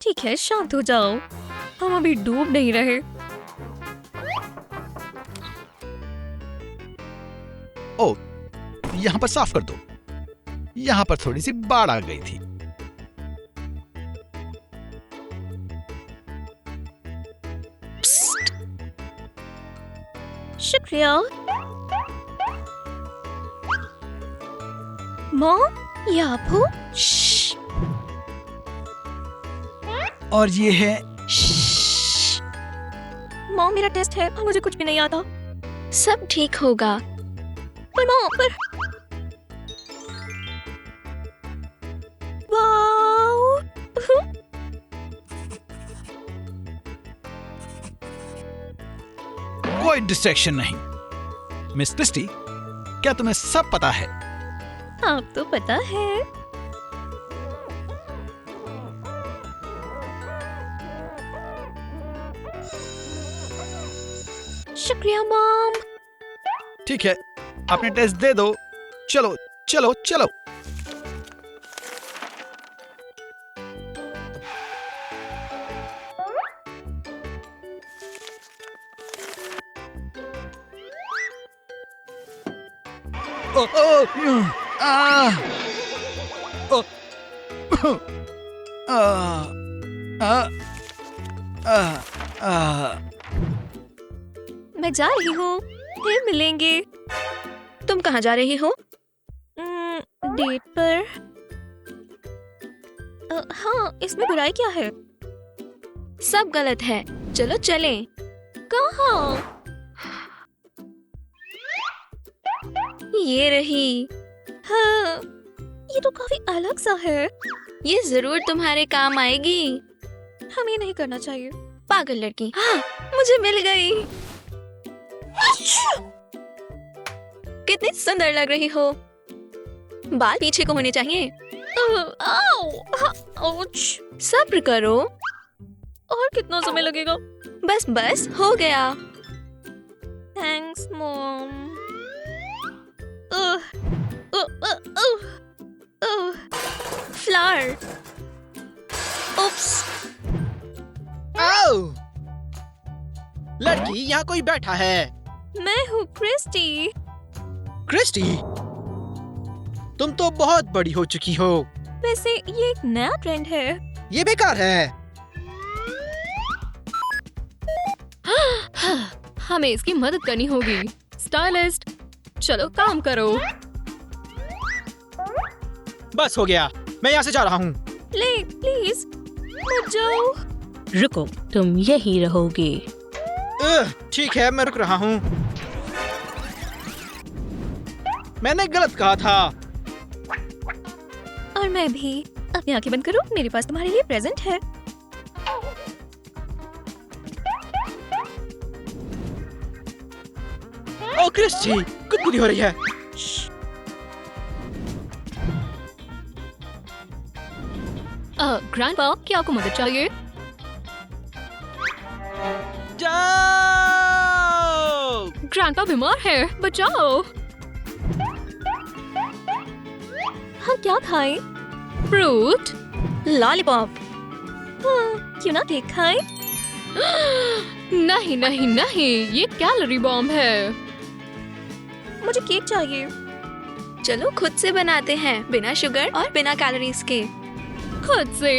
G: ठीक है, शांत हो जाओ। हम अभी डूब नहीं रहे।
D: ओ, यहाँ पर साफ कर दो। यहाँ पर थोड़ी सी बाढ़ आ गई थी।
G: शुक्रिया। मॉम, ये आप हो? श्श्श।
D: और ये है
G: मॉम मेरा टेस्ट है और मुझे कुछ भी नहीं आता। सब ठीक होगा। पर मॉम, पर वाओ।
D: कोई डिस्ट्रैक्शन नहीं। मिस क्रिस्टी, क्या तुम्हें सब पता है?
G: आप तो पता है। शुक्रिया मॉम।
D: ठीक है, अपने टेस्ट दे दो। चलो चलो चलो। ओ, ओ, आ, ओ, आ,
G: मैं जा रही हूँ, फिर मिलेंगे। तुम कहाँ जा रही हो? डेट पर। हाँ, इसमें बुराई क्या है? सब गलत है, चलो चलें। कहाँ? ये रही। हाँ, ये तो काफी अलग सा है। ये जरूर तुम्हारे काम आएगी। हमें ये नहीं करना चाहिए। पागल लड़की। हाँ, मुझे मिल गई। कितनी सुंदर लग रही हो। बाल पीछे को होने चाहिए। सब्र करो। और कितना समय लगेगा? बस बस हो गया। Thanks mom. फ्लावर। उप्स।
H: आओ! लड़की, यहाँ कोई बैठा है।
G: मैं हूँ क्रिस्टी।
H: क्रिस्टी, तुम तो बहुत बड़ी हो चुकी हो।
G: वैसे ये एक नया ट्रेंड है।
H: ये बेकार है।
A: हमें इसकी मदद करनी होगी। स्टाइलिस्ट, चलो काम करो।
H: बस हो गया, मैं यहाँ से जा रहा हूँ।
G: ले प्लीज मत जाओ।
A: रुको, तुम यहीं रहोगे।
H: ठीक है, मैं रुक रहा हूँ। मैंने गलत कहा था।
G: और मैं भी। अपनी आंखें बंद करो, मेरे पास तुम्हारे लिए प्रेजेंट है।
H: ओ क्रिस्टी, कुछ हो रही है।
A: ग्रैंडपा, क्या आपको मदद चाहिए?
H: जाओ!
A: ग्रैंडपा बीमार है, बचाओ।
G: हम क्या खाएं?
A: Fruit,
G: lollipop. हाँ, क्यों ना केक खाएं?
A: नहीं नहीं नहीं, ये कैलोरी बॉम्ब है।
G: मुझे केक चाहिए। चलो खुद से बनाते हैं, बिना शुगर और बिना कैलोरीज के।
A: खुद से?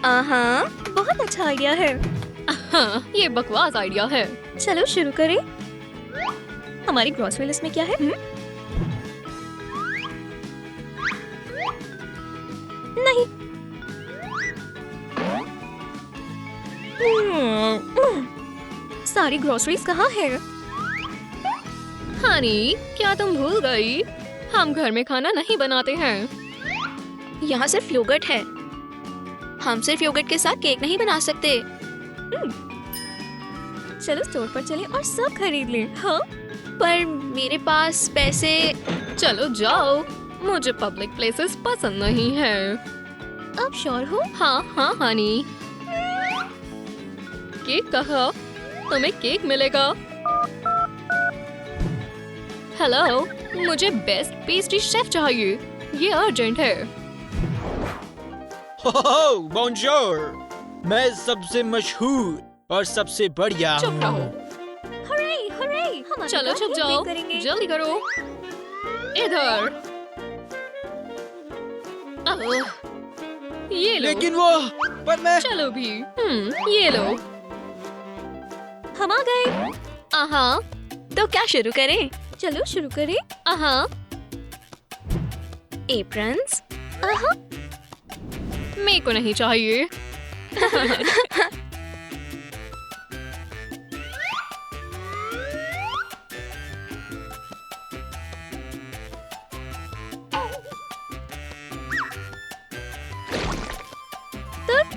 G: बहुत अच्छा आइडिया है।
A: हाँ, ये बकवास आइडिया है।
G: चलो शुरू करें। हमारी ग्रोसरी लिस्ट में क्या है? नहीं। सारी ग्रोसरीज कहाँ है?
A: हनी, क्या तुम भूल गई? हम घर में खाना नहीं बनाते हैं।
G: यहाँ सिर्फ योगर्ट है। हम सिर्फ योगर्ट के साथ केक नहीं बना सकते। चलो स्टोर पर चलें और सब खरीद लें। हाँ, पर मेरे पास पैसे।
A: चलो जाओ, मुझे पब्लिक प्लेसेस पसंद नहीं है।
G: आप श्योर हो?
A: हाँ हाँ हनी। केक कहा? तुम्हें केक मिलेगा। हेलो, मुझे बेस्ट पेस्ट्री शेफ चाहिए। ये अर्जेंट है।
H: हो, बोंजोर। मैं सबसे मशहूर और सबसे बढ़िया
A: चुप रहो।
G: हरे हरे, हम
A: चलो
G: आज
A: चुप
G: केक
A: जाओ,
G: बेक करेंगे।
A: जल्दी करो। इधर। ये लो।
H: लेकिन वो, पर मैं।
A: चलो भी। ये लो।
G: हम आ गए।
A: आहा,
G: तो क्या शुरू करें? चलो शुरू करें।
A: आहा।
G: एप्रन्स।
A: मेरे को नहीं चाहिए।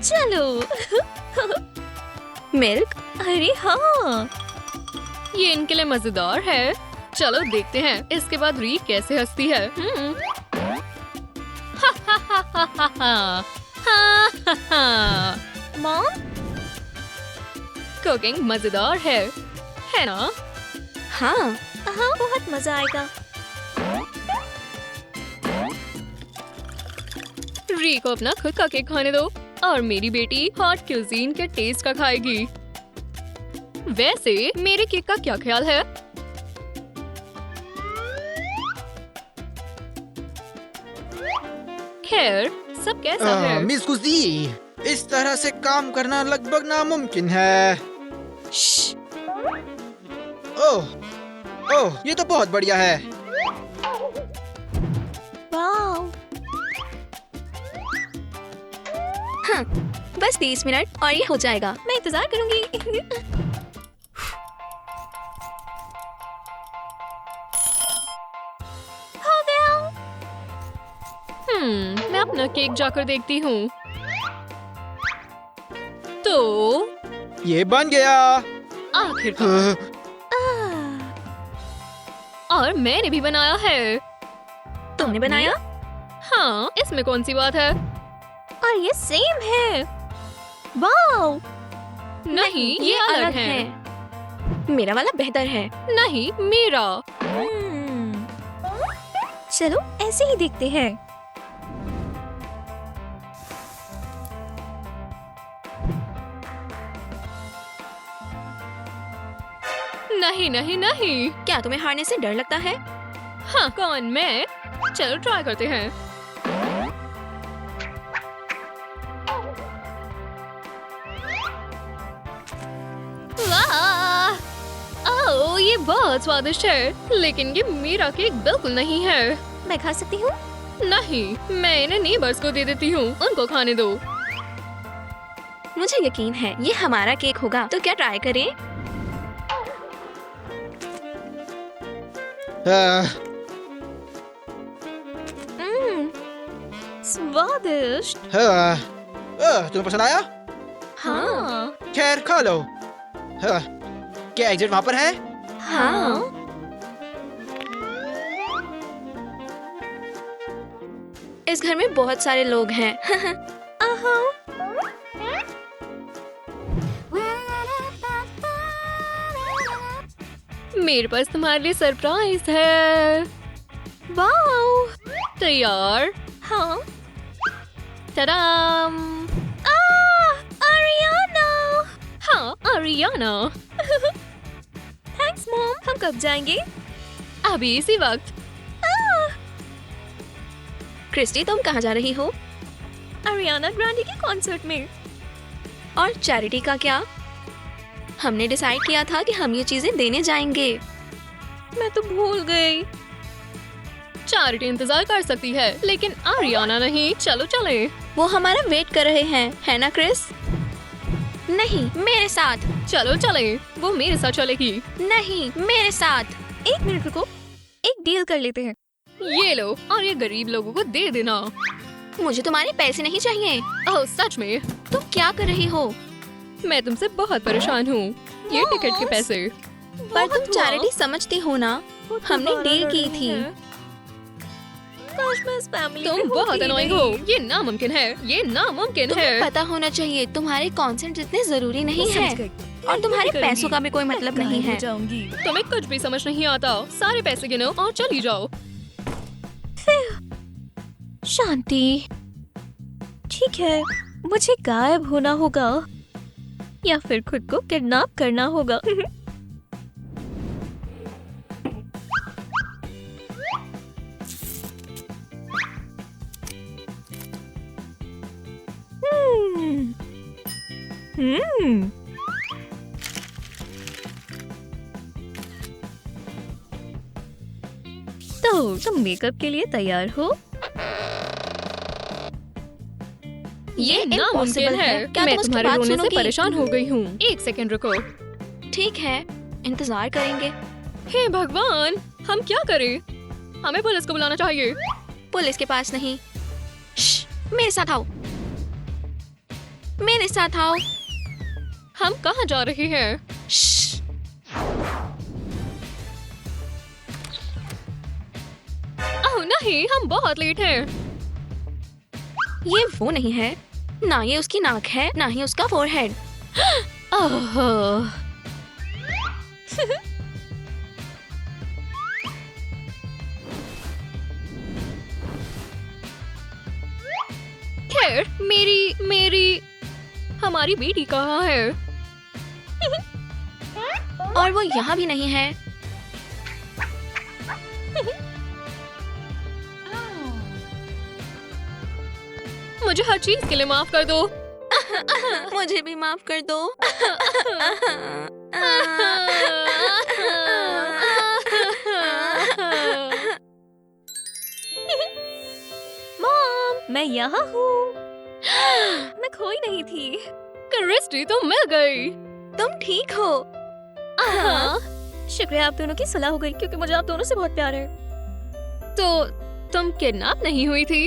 G: चलो। मिल्क, अरे हाँ,
A: ये इनके लिए मजेदार है। चलो देखते हैं इसके बाद री कैसे हंसती है। हा हा हा हा हा हा हा हा।
G: मॉम,
A: कुकिंग मजेदार है ना?
G: हाँ हाँ, बहुत मजा आएगा।
A: री को अपना खुद का केक खाने दो और मेरी बेटी हॉट क्यूजीन के टेस्ट का खाएगी। वैसे मेरे केक का क्या ख्याल है? खैर, सब कैसा है?
H: मिस कुजी, इस तरह से काम करना लगभग नामुमकिन है।
G: श्श,
H: ओह ओह, ये तो बहुत बढ़िया है।
G: वाओ। हाँ, बस 30 मिनट और ये हो जाएगा। मैं इंतजार करूंगी। हो गया।
A: मैं अपना केक जाकर देखती हूँ। तो
H: ये बन गया।
A: आखिरकार, और मैंने भी बनाया है।
G: तुमने बनाया?
A: हाँ, इसमें कौन सी बात है?
G: और ये सेम है। वाओ।
A: नहीं, ये अलग है।
G: मेरा वाला बेहतर है।
A: नहीं, मेरा।
G: चलो ऐसे ही देखते हैं।
A: नहीं नहीं नहीं।
G: क्या तुम्हें हारने से डर लगता है?
A: हाँ, कौन? मैं? चलो ट्राई करते हैं। वाह! ओह, ये बहुत स्वादिष्ट है, लेकिन ये मेरा केक बिल्कुल नहीं है।
G: मैं खा सकती हूँ?
A: नहीं, मैं इन्हें नेबर्स को दे देती हूँ, उनको खाने दो।
G: मुझे यकीन है ये हमारा केक होगा, तो क्या ट्राई करें? स्वादिष्ट।
H: तुम्हें पसंद आया?
G: हाँ
H: खैर खा लो। क्या एग्जिट वहाँ पर है?
G: हाँ। इस घर में बहुत सारे लोग हैं। आहा।
A: मेरे पास तुम्हारे लिए सरप्राइज है।
G: वाओ।
A: तैयार?
G: हाँ।
A: तडाम!
G: आरियाना।
A: हाँ, आरियाना।
G: Thanks mom. हम कब जाएंगे?
A: अभी इसी वक्त।
G: क्रिस्टी, तुम कहाँ जा रही हो? आरियाना ग्रांडे के कॉन्सर्ट में। और चैरिटी का क्या? हमने डिसाइड किया था कि हम ये चीजें देने जाएंगे। मैं तो भूल गई।
A: चैरिटी इंतजार कर सकती है, लेकिन आरियाना नहीं। चलो चले।
G: वो हमारा वेट कर रहे हैं, है ना क्रिस? नहीं, मेरे साथ।
A: चलो चले। वो मेरे साथ चलेगी।
G: नहीं, मेरे साथ। एक मिनट रुको, एक डील कर लेते हैं।
A: ये लो, और ये गरीब लोगों को दे देना।
G: मुझे तुम्हारे पैसे नहीं चाहिए।
A: ओह, सच में?
G: तुम क्या कर रही हो?
A: मैं तुमसे बहुत परेशान हूँ। ये टिकट के पैसे।
G: पर तुम चैरिटी समझती हो ना, हमने डील की थी।
A: तुम बहुत अनोइंग हो। ये नामुमकिन है, ये नामुमकिन है।
G: तुम्हें पता होना चाहिए तुम्हारे कॉन्सेंट जितने जरूरी नहीं है, और तुम्हारे पैसों का भी कोई मतलब नहीं है।
A: तुम्हें कुछ भी समझ नहीं आता। सारे पैसे गिनो और चली जाओ।
G: शांति। ठीक है, मुझे गायब होना होगा या फिर खुद को किडनैप करना होगा। तो तुम मेकअप के लिए तैयार हो?
A: ये नामुमकिन है।
G: क्या
A: मैं
G: तुम उसकी
A: तुम्हारे
G: बात
A: रोने से
G: सुनोगी?
A: परेशान हो गई हूँ। एक सेकंड रुको।
G: ठीक है, इंतजार करेंगे।
A: हे भगवान, हम क्या करें? हमें पुलिस को बुलाना चाहिए।
G: पुलिस के पास नहीं। श्श, मेरे साथ आओ। मेरे साथ आओ।
A: हम कहाँ जा रहे हैं?
G: श्श्श।
A: ओह नहीं, हम बहुत लेट हैं।
G: ये वो नहीं है, ना ये उसकी नाक है, ना ही उसका फोरहेड।
A: ओह खैर, मेरी हमारी बेटी कहाँ है?
G: और वो यहाँ भी नहीं है।
A: मुझे हर चीज के लिए माफ कर दो।
G: मुझे भी माफ कर दो।
A: मॉम, मैं यहाँ हूँ।
G: मैं खोई नहीं थी।
A: क्रिस्टी तुम मिल गई।
G: तुम ठीक हो?
A: हाँ।
G: शुक्रिया, आप दोनों की सलाह हो गई क्योंकि मुझे आप दोनों से बहुत प्यार है।
A: तो तुम किडनैप नहीं हुई थी?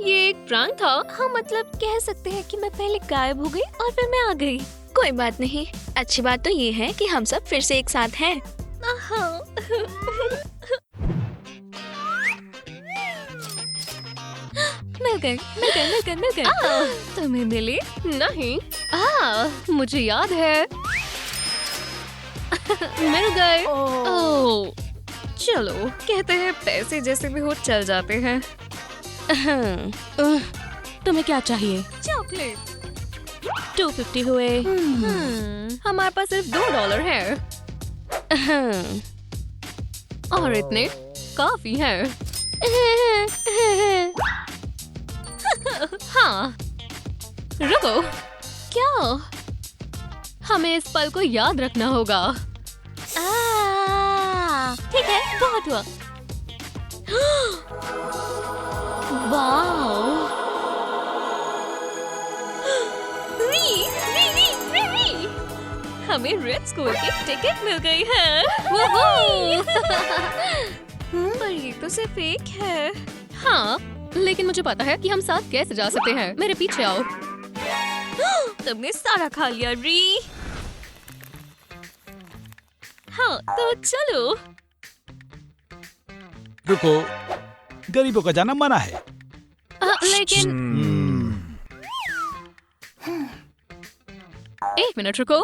A: ये एक प्रैंक था।
G: हाँ, मतलब कह सकते हैं कि मैं पहले गायब हो गई और फिर मैं आ गई। कोई बात नहीं। अच्छी बात तो ये है कि हम सब फिर से एक साथ हैं। हाँ। मिल गए। तुम्हें मिली?
A: नहीं। मुझे याद है। मिल गए। ओह, चलो कहते हैं पैसे जैसे भी हो चल जाते हैं। तुम्हें क्या चाहिए?
G: चॉकलेट।
A: 250 हुए। हमारे पास सिर्फ $2 है। और इतने काफी है। हाँ, रुको। क्या? हमें इस पल को याद रखना होगा।
G: ठीक है, बहुत हुआ।
A: वाओ!
G: हमें रेड स्कूल की टिकट मिल गई है। पर ये तो सिर्फ एक है।
A: हाँ, लेकिन मुझे पता है कि हम साथ कैसे जा सकते हैं। मेरे पीछे आओ।
G: तुमने सारा खा लिया री। हाँ, तो चलो।
D: रुको, गरीबों का जाना मना है।
A: लेकिन एक मिनट रुको।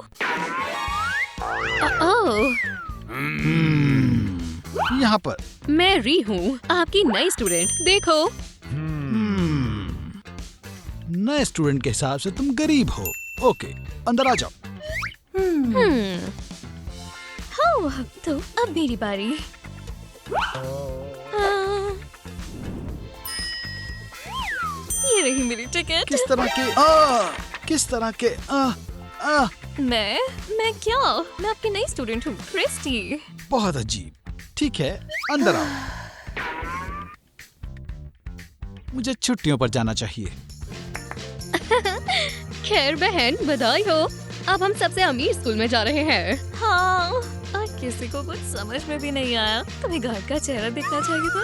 A: ओह,
D: यहाँ पर
A: मैं री हूँ, आपकी नई स्टूडेंट। देखो।
D: नए स्टूडेंट के हिसाब से तुम गरीब हो। ओके, अंदर आ जाओ।
G: हाँ, तो अब मेरी बारी। ये रही मेरी टिकट।
D: किस तरह के
G: मैं क्या? मैं आपकी नई स्टूडेंट हूँ, क्रिस्टी।
D: बहुत अजीब। ठीक है, अंदर आओ। मुझे छुट्टियों पर जाना चाहिए।
A: खैर बहन, बधाई हो। अब हम सबसे अमीर स्कूल में जा रहे हैं।
G: हाँ, और किसी को कुछ समझ में भी नहीं आया। तुम्हें घर का चेहरा देखना चाहिए था।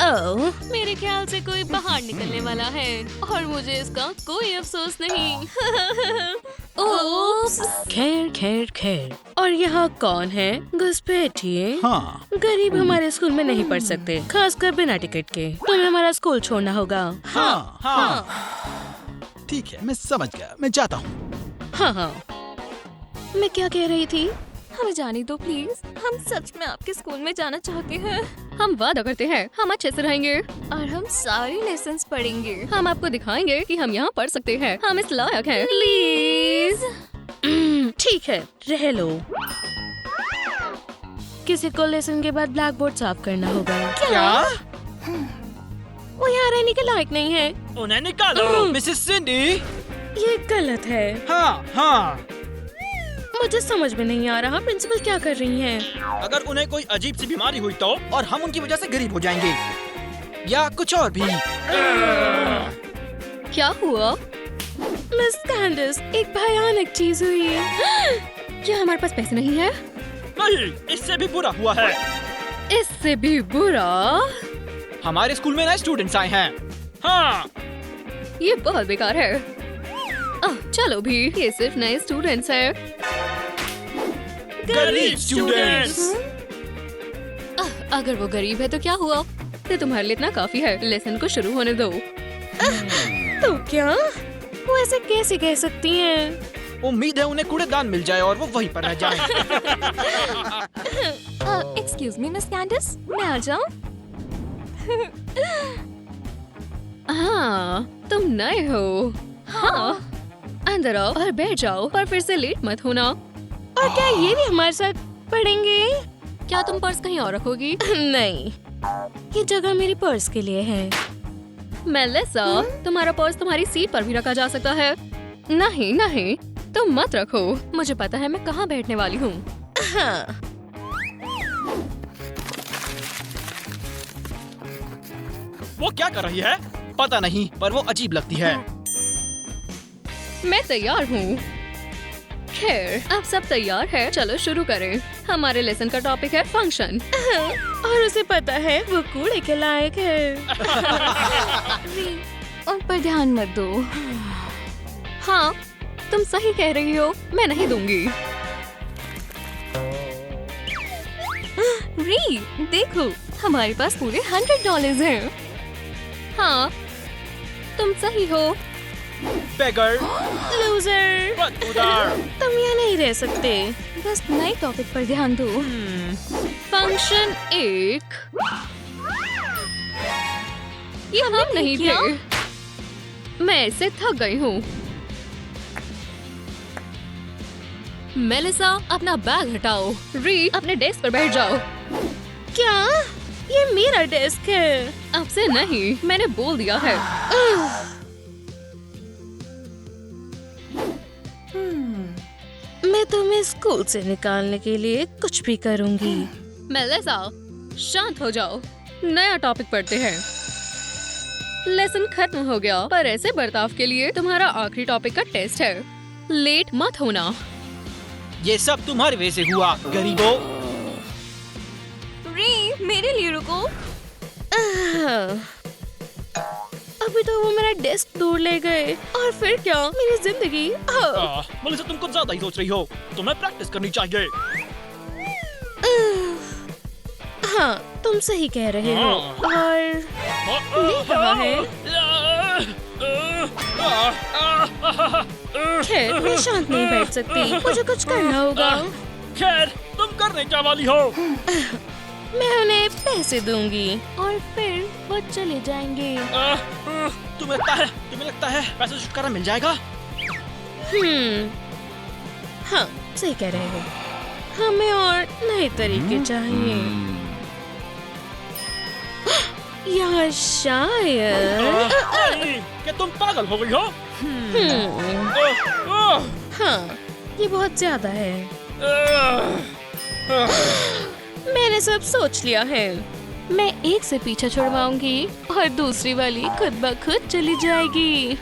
A: ओह, मेरे ख्याल से कोई बाहर निकलने वाला है और मुझे इसका कोई अफसोस नहीं। ओप्स। खैर। और यहाँ कौन है? घुसपैठिए।
D: हाँ,
A: गरीब हमारे स्कूल में नहीं पढ़ सकते, खासकर बिना टिकट के। तुम्हें हमारा स्कूल छोड़ना होगा।
D: हाँ। ठीक है, मैं समझ गया। मैं जाता हूँ।
A: हाँ। मैं क्या कह रही थी?
G: हमें जाने दो प्लीज। हम सच में आपके स्कूल में जाना चाहते हैं।
A: हम वादा करते हैं हम अच्छे से रहेंगे
G: और हम सारे लेसन्स पढ़ेंगे।
A: हम आपको दिखाएंगे कि हम यहाँ पढ़ सकते हैं। हम इस लायक हैं। प्लीज। ठीक है, रह लो। किसी को लेसन के बाद ब्लैक बोर्ड साफ करना होगा।
H: क्या?
A: वो यहाँ रहने के लायक नहीं है।
H: उन्हें निकालो, मिसेस सिंडी।
A: ये गलत है।
H: हाँ।
A: मुझे समझ में नहीं आ रहा प्रिंसिपल क्या कर रही हैं।
H: अगर उन्हें कोई अजीब सी बीमारी हुई तो, और हम उनकी वजह से गरीब हो जाएंगे, या कुछ और भी।
A: क्या हुआ? मिस कैंडिस, एक भयानक चीज हुई। क्या हमारे पास पैसे नहीं है?
H: नहीं, इससे भी बुरा हुआ है।
A: इससे भी बुरा?
H: हमारे स्कूल में नए स्टूडेंट्स आए हैं। हाँ,
A: ये बहुत बेकार है। चलो भी, ये सिर्फ नए स्टूडेंट्स हैं।
H: गरीब स्टूडेंट्स।
A: अगर वो गरीब है तो क्या हुआ? ये तुम्हारे लिए इतना काफी है। लेसन को शुरू होने दो। तो क्या वो ऐसे कैसे कह सकती हैं?
H: उम्मीद है उन्हें कूड़ेदान मिल जाए और वो वहीं पर रह जाए।
G: एक्सक्यूज मी मिस कैंडिस, मैं आ जाऊं?
A: हाँ, तुम नए हो। हाँ, अंदर आओ और बैठ जाओ, पर फिर से लेट मत होना। और क्या ये भी हमारे साथ पढ़ेंगे? क्या तुम पर्स कहीं और रखोगी? नहीं, ये जगह मेरी पर्स के लिए है। मेलिसा, तुम्हारा पर्स तुम्हारी सीट पर भी रखा जा सकता है। नहीं नहीं, तुम मत रखो। मुझे पता है मैं कहाँ बैठने वाली हूँ। हाँ।
H: वो क्या कर रही है? पता नहीं, पर वो अजीब लगती है।
A: मैं तैयार हूँ। खैर, अब सब तैयार है, चलो शुरू करें। हमारे लेसन का टॉपिक है फंक्शन। और उसे पता है वो कूड़े के लायक है। उन पर ध्यान मत दो। हाँ, तुम सही कह रही हो, मैं नहीं दूंगी। री, देखो, हमारे पास पूरे $100 हैं। हाँ, तुम सही हो।
H: बेगर,
A: लूजर,
H: बदबूदार।
A: तुम यहाँ नहीं रह सकते। बस नए टॉपिक पर ध्यान दो। फंक्शन 1। ये हम नहीं थे। मैं इससे थक गई हूँ। मेलिसा, अपना बैग हटाओ। री, अपने डेस्क पर बैठ जाओ। क्या? ये मेरा डेस्क है। अब से नहीं, मैंने बोल दिया है। मैं तुम्हें स्कूल से निकालने के लिए कुछ भी करूंगी। मेलिसा, शांत हो जाओ। नया टॉपिक पढ़ते हैं। लेसन खत्म हो गया, पर ऐसे बर्ताव के लिए तुम्हारा आखिरी टॉपिक का टेस्ट है। लेट मत होना।
H: ये सब तुम्हारी वजह से हुआ, गरीबों।
G: री, मेरे लिए रुको।
A: अभी तो वो मेरा डेस्क दूर ले गए, और फिर क्या? मेरी जिंदगी।
H: मेलिसा, तुम कुछ ज्यादा ही सोच रही हो। तुम्हें प्रैक्टिस करनी चाहिए।
A: हाँ, तुम सही कह रहे हो। और ले कहाँ है? खैर, मैं शांत नहीं बैठ सकती। मुझे कुछ करना होगा।
H: खैर, तुम करने क्या वाली हो?
A: मैं उन्हें पैसे दूंगी और फिर वो चले जाएंगे।
H: तुम्हें लगता है पैसे छुटकारा मिल जाएगा?
A: हाँ, सही कह रहे हो। हमें और नए तरीके चाहिए। या शायद
H: क्या तुम पागल हो गई हो?
A: हाँ, ये बहुत ज्यादा है। मैंने सब सोच लिया है। मैं एक से पीछा छुड़वाऊंगी और दूसरी वाली खुद ब खुद चली जाएगी।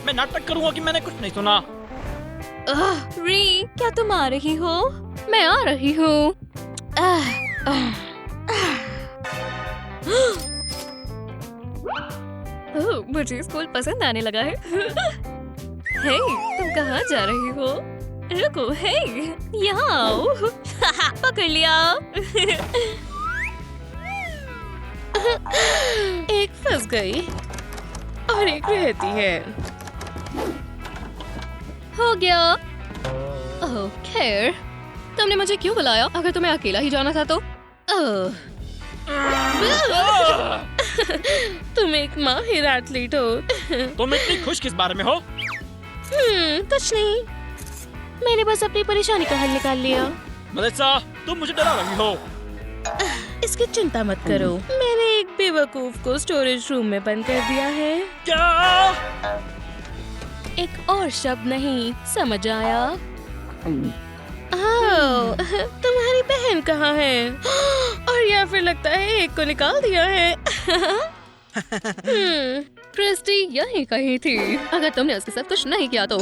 H: मैं नाटक करूंगा कि मैंने कुछ नहीं सुना।
G: री, क्या तुम आ रही हो?
A: मैं आ रही हूँ। मुझे स्कूल पसंद आने लगा है। हे, तुम कहाँ जा रही हो? रुको, हे, यहाँ आओ। पकड़ लिया। एक फंस गई और एक रहती है। हो गया। ओह, खैर, तुमने मुझे क्यों बुलाया? अगर तुम्हें अकेला ही जाना था तो? तुम एक माहिर एथलीट हो।
H: तुम इतनी खुश किस बारे में हो?
A: कुछ नहीं, मैंने बस अपनी परेशानी का हल निकाल लिया।
H: मेलिसा, तुम मुझे डरा रही हो।
A: इसकी चिंता मत करो, मैंने एक बेवकूफ को स्टोरेज रूम में बंद कर दिया है।
H: क्या?
A: एक और शब्द नहीं, समझ आया? ओह, तुम्हारी बहन कहाँ है? और या फिर लगता है एक को निकाल दिया है। क्रिस्टी यहीं कहीं थी। अगर तुमने उसके साथ कुछ नहीं किया तो।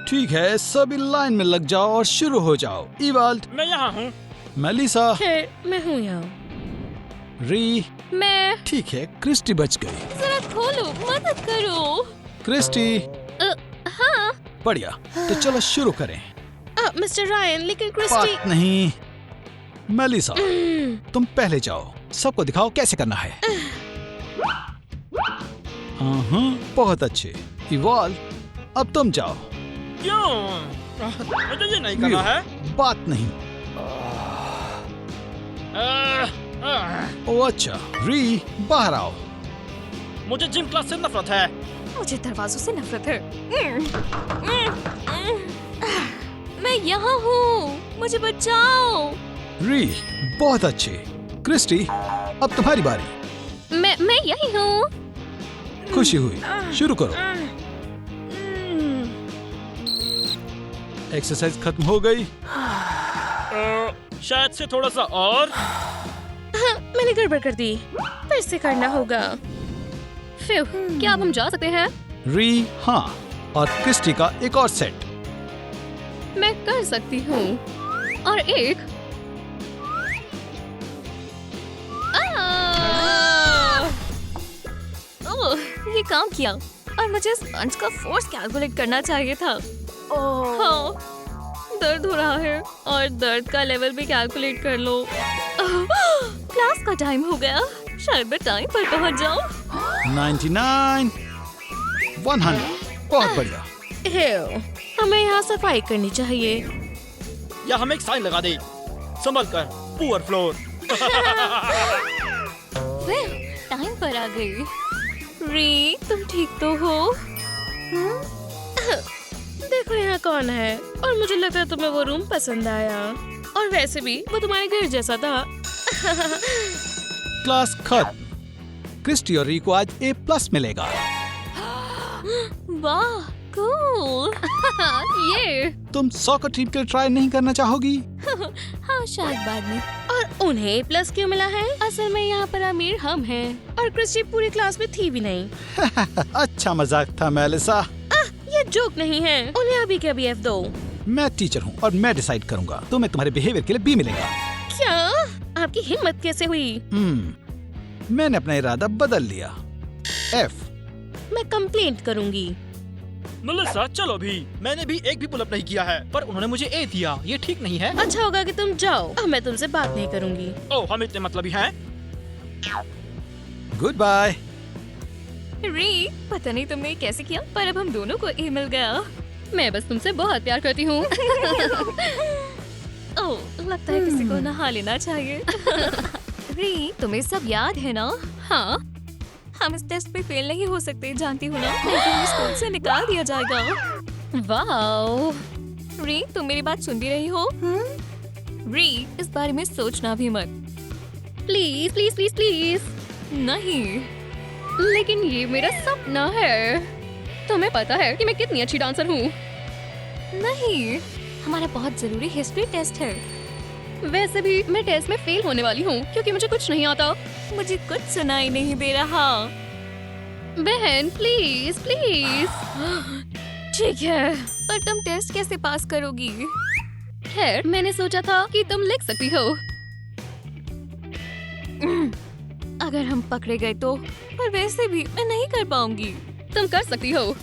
D: ठीक है, सभी लाइन में लग जाओ और शुरू हो जाओ। इवाल्ट,
H: मैं यहाँ हूँ।
D: मेलिसा,
A: खैर, मैं हूँ यहाँ।
D: री,
A: मैं
D: ठीक है, क्रिस्टी बच गई।
A: जरा खोलो, मदद करो।
D: क्रिस्टी,
A: हाँ
D: बढ़िया। तो चलो शुरू करें।
A: मिस्टर रायन, लेकिन क्रिस्टी।
D: बात नहीं, मेलिसा, तुम पहले जाओ, सबको दिखाओ कैसे करना है। बहुत अच्छे। इवॉल्व, अब तुम जाओ।
H: क्यों? मुझे ये नहीं करना है।
D: बात नहीं। ओ अच्छा, री बाहर आओ।
H: मुझे जिम क्लास से नफरत है।
A: मुझे दरवाजों से नफरत है। मैं यहाँ हूँ, मुझे बचाओ।
D: री, बहुत अच्छे। क्रिस्टी, अब तुम्हारी बारी।
A: मैं यही हूँ।
D: खुशी हुई, शुरू करो। एक्सरसाइज खत्म हो गई।
H: शायद से थोड़ा सा और।
A: मैंने गड़बड़ कर दी, फिर से करना होगा। फिर क्या अब हम जा सकते हैं?
D: री, हाँ, और क्रिस्टी का एक और सेट।
A: मैं कर सकती हूँ। और एक ये काम किया, और मुझे स्पंज का फोर्स कैलकुलेट करना चाहिए था। हाँ, दर्द हो रहा है, और दर्द का लेवल भी कैलकुलेट कर लो। क्लास का टाइम हो गया, शायद मैं टाइम पर पहुंच जाऊं।
D: 99, 100, बहुत बढ़िया।
A: हमें यहाँ सफाई करनी चाहिए।
H: या हम एक साइन लगा दे, संभल कर, पुअर फ्लोर।
A: टाइम पर आ गई। री, तुम ठीक तो हो? देखो यहाँ कौन है, और मुझे लगता है तुम्हें वो रूम पसंद आया, और वैसे भी वो तुम्हारे घर जैसा था।
D: क्लास खत्म। क्रिस्टी और री को आज A+ मिलेगा।
A: वाह, कूल। ये
D: तुम सॉकर टीम के लिए ट्राई नहीं करना चाहोगी?
A: हाँ, शायद बाद में। और उन्हें A+ क्यों मिला है? असल में यहाँ पर अमीर हम हैं, और क्रिस्टी पूरी क्लास में थी भी नहीं।
D: अच्छा मजाक था मेलिसा।
A: ये जोक नहीं है। उन्हें अभी के अभी F दो।
D: मैं टीचर हूँ और मैं डिसाइड करूँगा। तुम्हें तुम्हारे बिहेवियर के लिए B मिलेगा।
A: क्या? आपकी हिम्मत कैसे हुई?
D: मैंने अपना इरादा बदल लिया। F।
A: मैं कंप्लेंट करूंगी।
H: मेलिसा, चलो भी। मैंने भी एक भी पुल अप नहीं किया है, पर उन्होंने मुझे A दिया। ये ठीक नहीं है।
A: अच्छा होगा कि तुम जाओ, अब मैं तुमसे बात नहीं करूंगी।
H: ओह, हम इतने मतलबी हैं।
D: Good bye.
A: री, पता नहीं तुमने कैसे किया, पर अब हम दोनों को A मिल गया। मैं बस तुमसे बहुत प्यार करती हूँ। ओह, लगता है किसी को नहा लेना चाहिए। री, तुम्हें सब याद है ना? हाँ, हम इस टेस्ट पे फेल नहीं हो सकते, जानती हूँ ना, नहीं तो हमें स्कूल से निकाल दिया जाएगा। वाह, री, तुम मेरी बात सुन भी रही हो? री, इस बारे में सोचना भी मत। Please please please please. नहीं, लेकिन ये मेरा सपना है। तुम्हें पता है कि मैं कितनी अच्छी डांसर हूँ। नहीं, हमारा बहुत जरूरी हिस्ट्री टेस्ट है। वैसे भी मैं टेस्ट में फेल होने वाली हूँ, क्योंकि मुझे कुछ नहीं आता। मुझे कुछ सुनाई नहीं दे रहा। बहन, प्लीज प्लीज। ठीक है, पर तुम टेस्ट कैसे पास करोगी? खैर, मैंने सोचा था कि तुम लिख सकती हो। अगर हम पकड़े गए तो, पर वैसे भी मैं नहीं कर पाऊंगी। तुम कर सकती हो।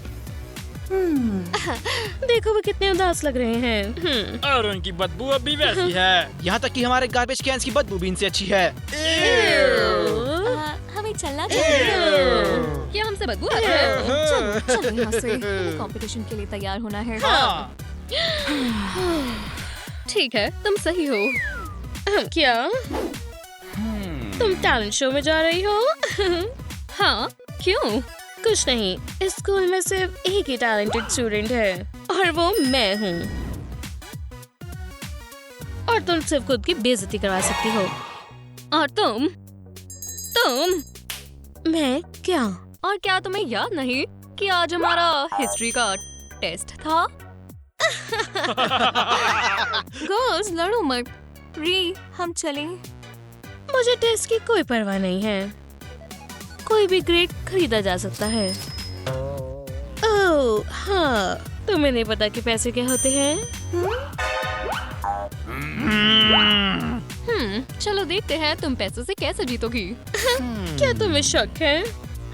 A: देखो वो कितने उदास लग रहे हैं।
H: और उनकी बदबू अब भी वैसी है। यहाँ तक कि हमारे गार्बेज कैंस की बदबू भी इनसे अच्छी है।
A: हमें चलना चाहिए। क्या हमसे बदबू आती है? चलो चलो यहाँ से। हमें कंपटीशन के लिए तैयार होना है।
H: हाँ।
A: ठीक है, तुम सही हो। क्या तुम टैलेंट शो में जा रही हो? हाँ, क्यों? कुछ नहीं, इस स्कूल में सिर्फ एक ही टैलेंटेड स्टूडेंट है, और वो मैं हूँ। और तुम सिर्फ खुद की बेइज्जती करवा सकती हो। और तुम मैं क्या? और क्या तुम्हें याद नहीं कि आज हमारा हिस्ट्री का टेस्ट था? गर्ल्स, लड़ो मत। री, हम चलें। मुझे टेस्ट की कोई परवाह नहीं है। कोई भी ग्रेड खरीदा जा सकता है। ओह हाँ, तुम्हें नहीं पता कि पैसे क्या होते हैं? चलो देखते हैं तुम पैसों से कैसे जीतोगी। क्या तुम्हें शक है?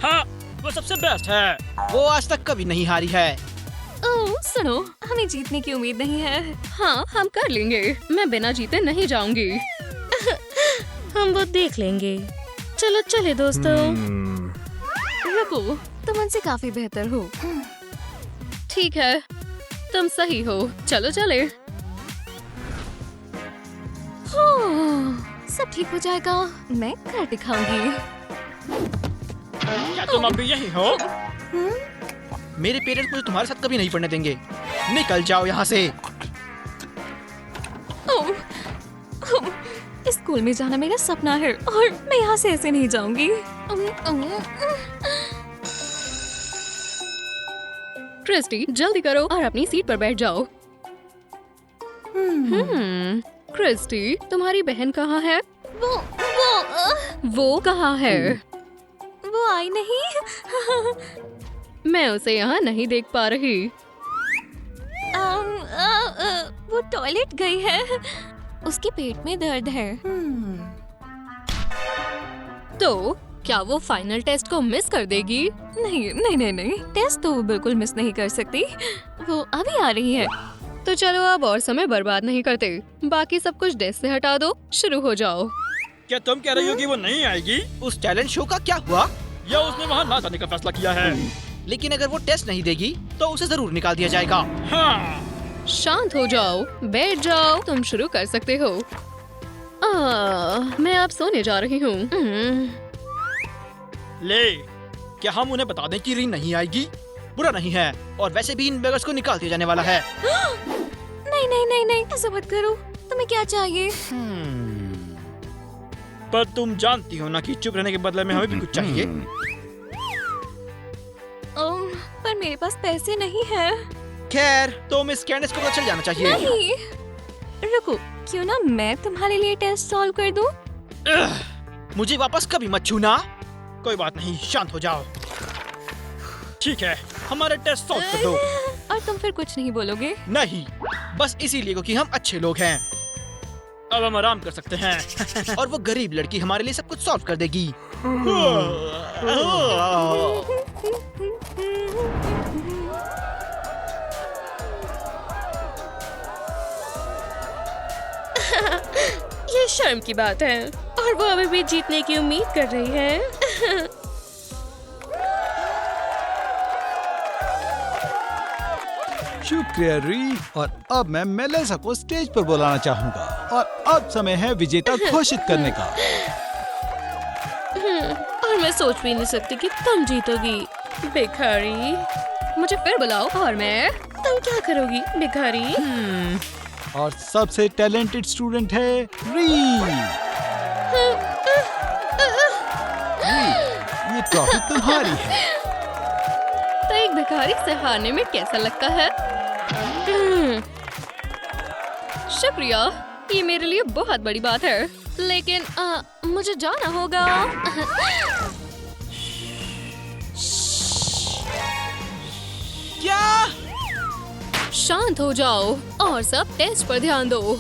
H: हाँ, वो सबसे बेस्ट है। वो आज तक कभी नहीं हारी है।
A: ओह सुनो, हमें जीतने की उम्मीद नहीं है। हाँ हम कर लेंगे, मैं बिना जीते नहीं जाऊंगी। हम वो देख लेंगे। चलो चले दोस्तों। रुको, तुम उनसे काफी बेहतर हो। ठीक है, तुम सही हो, चलो चले। सब ठीक हो जाएगा, मैं कर दिखाऊंगी।
H: क्या तुम अभी यही हो? मेरे पेरेंट्स मुझे तुम्हारे साथ कभी नहीं पढ़ने देंगे। निकल जाओ यहाँ से।
G: इस स्कूल में जाना मेरा सपना है और मैं यहाँ से ऐसे नहीं जाऊंगी।
A: क्रिस्टी जल्दी करो और अपनी सीट पर बैठ जाओ। क्रिस्टी तुम्हारी बहन कहाँ है? वो कहाँ है?
G: वो आई नहीं।
A: मैं उसे यहाँ नहीं देख पा रही।
G: वो टॉयलेट गई है। उसके पेट में दर्द है।
A: तो क्या वो फाइनल टेस्ट को मिस कर देगी?
G: नहीं नहीं नहीं नहीं, टेस्ट तो वो बिल्कुल मिस नहीं कर सकती। वो अभी आ रही है।
A: तो चलो अब और समय बर्बाद नहीं करते, बाकी सब कुछ डेस्क से हटा दो, शुरू हो जाओ।
H: क्या तुम कह रही हो कि वो नहीं आएगी? उस टैलेंट शो का क्या हुआ? या उसने वहाँ ना जाने का फैसला किया है? लेकिन अगर वो टेस्ट नहीं देगी तो उसे जरूर निकाल दिया जाएगा। हाँ।
A: शांत हो जाओ, बैठ जाओ, तुम शुरू कर सकते हो। मैं अब सोने जा रही हूँ।
H: ले, क्या हम उन्हें बता दें कि रीन नहीं आएगी? बुरा नहीं है, और वैसे भी इन बेगर्स को निकाल दिया जाने वाला है।
G: नहीं नहीं नहीं नहीं, ऐसा मत करो। तुम्हें क्या चाहिए?
H: पर तुम जानती हो ना कि चुप रहने के बदले में हमें भी कुछ चाहिए।
G: पर मेरे पास पैसे नहीं है।
H: खैर, तो मिस कैंडिस को तो चल जाना चाहिए।
G: नहीं, रुको, क्यों ना मैं तुम्हारे लिए टेस्ट सॉल्व कर दूं?
H: मुझे वापस कभी मत छूना। कोई बात नहीं, शांत हो जाओ। ठीक है, हमारे टेस्ट सॉल्व कर दो।
G: और तुम फिर कुछ नहीं बोलोगे?
H: नहीं, बस इसीलिए क्योंकि हम अच्छे लोग हैं। अब हम आराम कर सकते हैं। और वो गरीब लड़की हमारे लिए सब कुछ सॉल्व कर देगी।
A: ये शर्म की बात है, और वो अभी भी जीतने की उम्मीद कर रही है।
D: शुक्रिया री। और अब मैं मेलेसा को स्टेज पर बुलाना चाहूँगा और अब समय है विजेता घोषित करने का।
A: और मैं सोच भी नहीं सकती कि तुम जीतोगी, भिखारी। मुझे फिर बुलाओ और मैं। तुम क्या करोगी, भिखारी?
D: और सबसे टैलेंटेड स्टूडेंट है री। ये ट्रॉफी तुम्हारी है।
A: तो एक भिखारी से हारने में कैसा लगता है? शुक्रिया, ये मेरे लिए बहुत बड़ी बात है, लेकिन मुझे जाना होगा।
H: क्या?
A: शांत हो जाओ और सब टेस्ट पर ध्यान दो।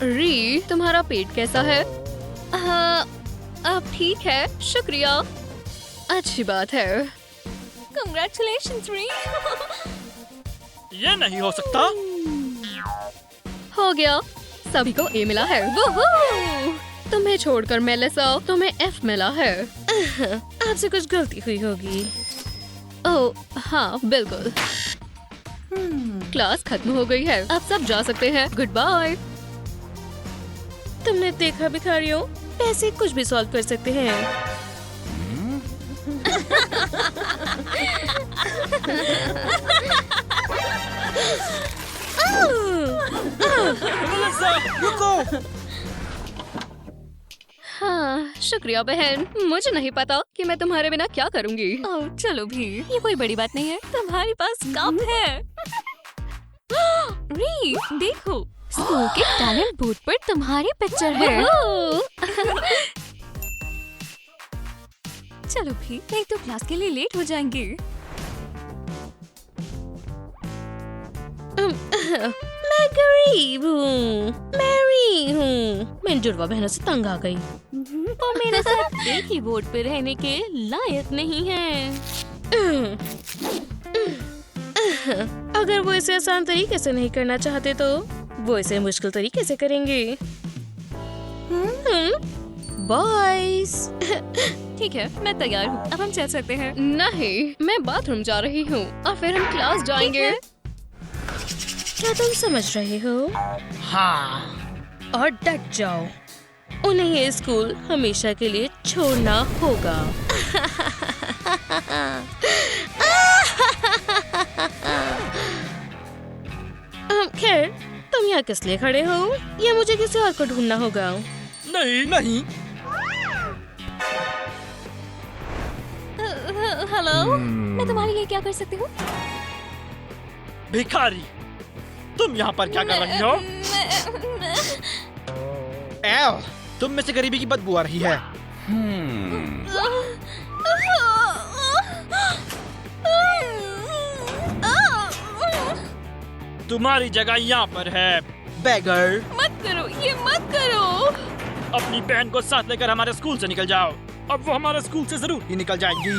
A: री, तुम्हारा पेट कैसा है? अब ठीक है, शुक्रिया। अच्छी बात है।
G: Congratulations, री।
H: ये नहीं हो सकता।
A: हो गया, सभी को ए मिला है। वूहू! तुम्हें छोड़कर मेलेसा, तुम्हें एफ मिला है। आपसे कुछ गलती हुई होगी। ओह हाँ, बिल्कुल। क्लास खत्म हो गई है, अब सब जा सकते हैं। Good bye. तुमने देखा भिखारियों, पैसे कुछ भी सॉल्व कर सकते हैं।
H: रुको।
A: हाँ, शुक्रिया बहन। मुझे नहीं पता कि मैं तुम्हारे बिना क्या करूंगी।
G: ओह, चलो भी, ये कोई बड़ी बात नहीं है। तुम्हारे पास कप है। री, देखो, स्कूल के टैलेंट बूथ पर तुम्हारी पिक्चर है। चलो भी, नहीं तो क्लास के लिए लेट हो जाएंगे।
A: मैगरी! गरीब हूँ, मैरी हूँ। मैं जुड़वा बहनों से तंग आ गई। वो मेरे साथ एक ही बोर्ड पे रहने के लायक नहीं है। अगर वो इसे आसान तरीके से नहीं करना चाहते तो वो इसे मुश्किल तरीके से करेंगे। बॉयज, ठीक है, मैं तैयार हूँ। अब हम चल सकते हैं। नहीं, मैं बाथरूम जा रही हूँ और फिर हम क्लास जाएंगे। क्या तुम समझ रहे हो?
H: हाँ।
A: और डट जाओ, उन्हें ये स्कूल हमेशा के लिए छोड़ना होगा। खैर, तुम यहाँ किस लिए खड़े हो? या मुझे किसी और को ढूंढना होगा?
H: नहीं नहीं।
A: हेलो, मैं तुम्हारे लिए क्या कर सकती हूँ?
H: भिखारी, तुम यहाँ पर क्या कर रही हो? एव, तुम में से गरीबी की बदबू आ रही है। तुम्हारी जगह यहाँ पर है, बेगर।
A: मत करो, ये मत करो।
H: अपनी बहन को साथ लेकर हमारे स्कूल से निकल जाओ। अब वो हमारे स्कूल से जरूर ही निकल जाएंगी।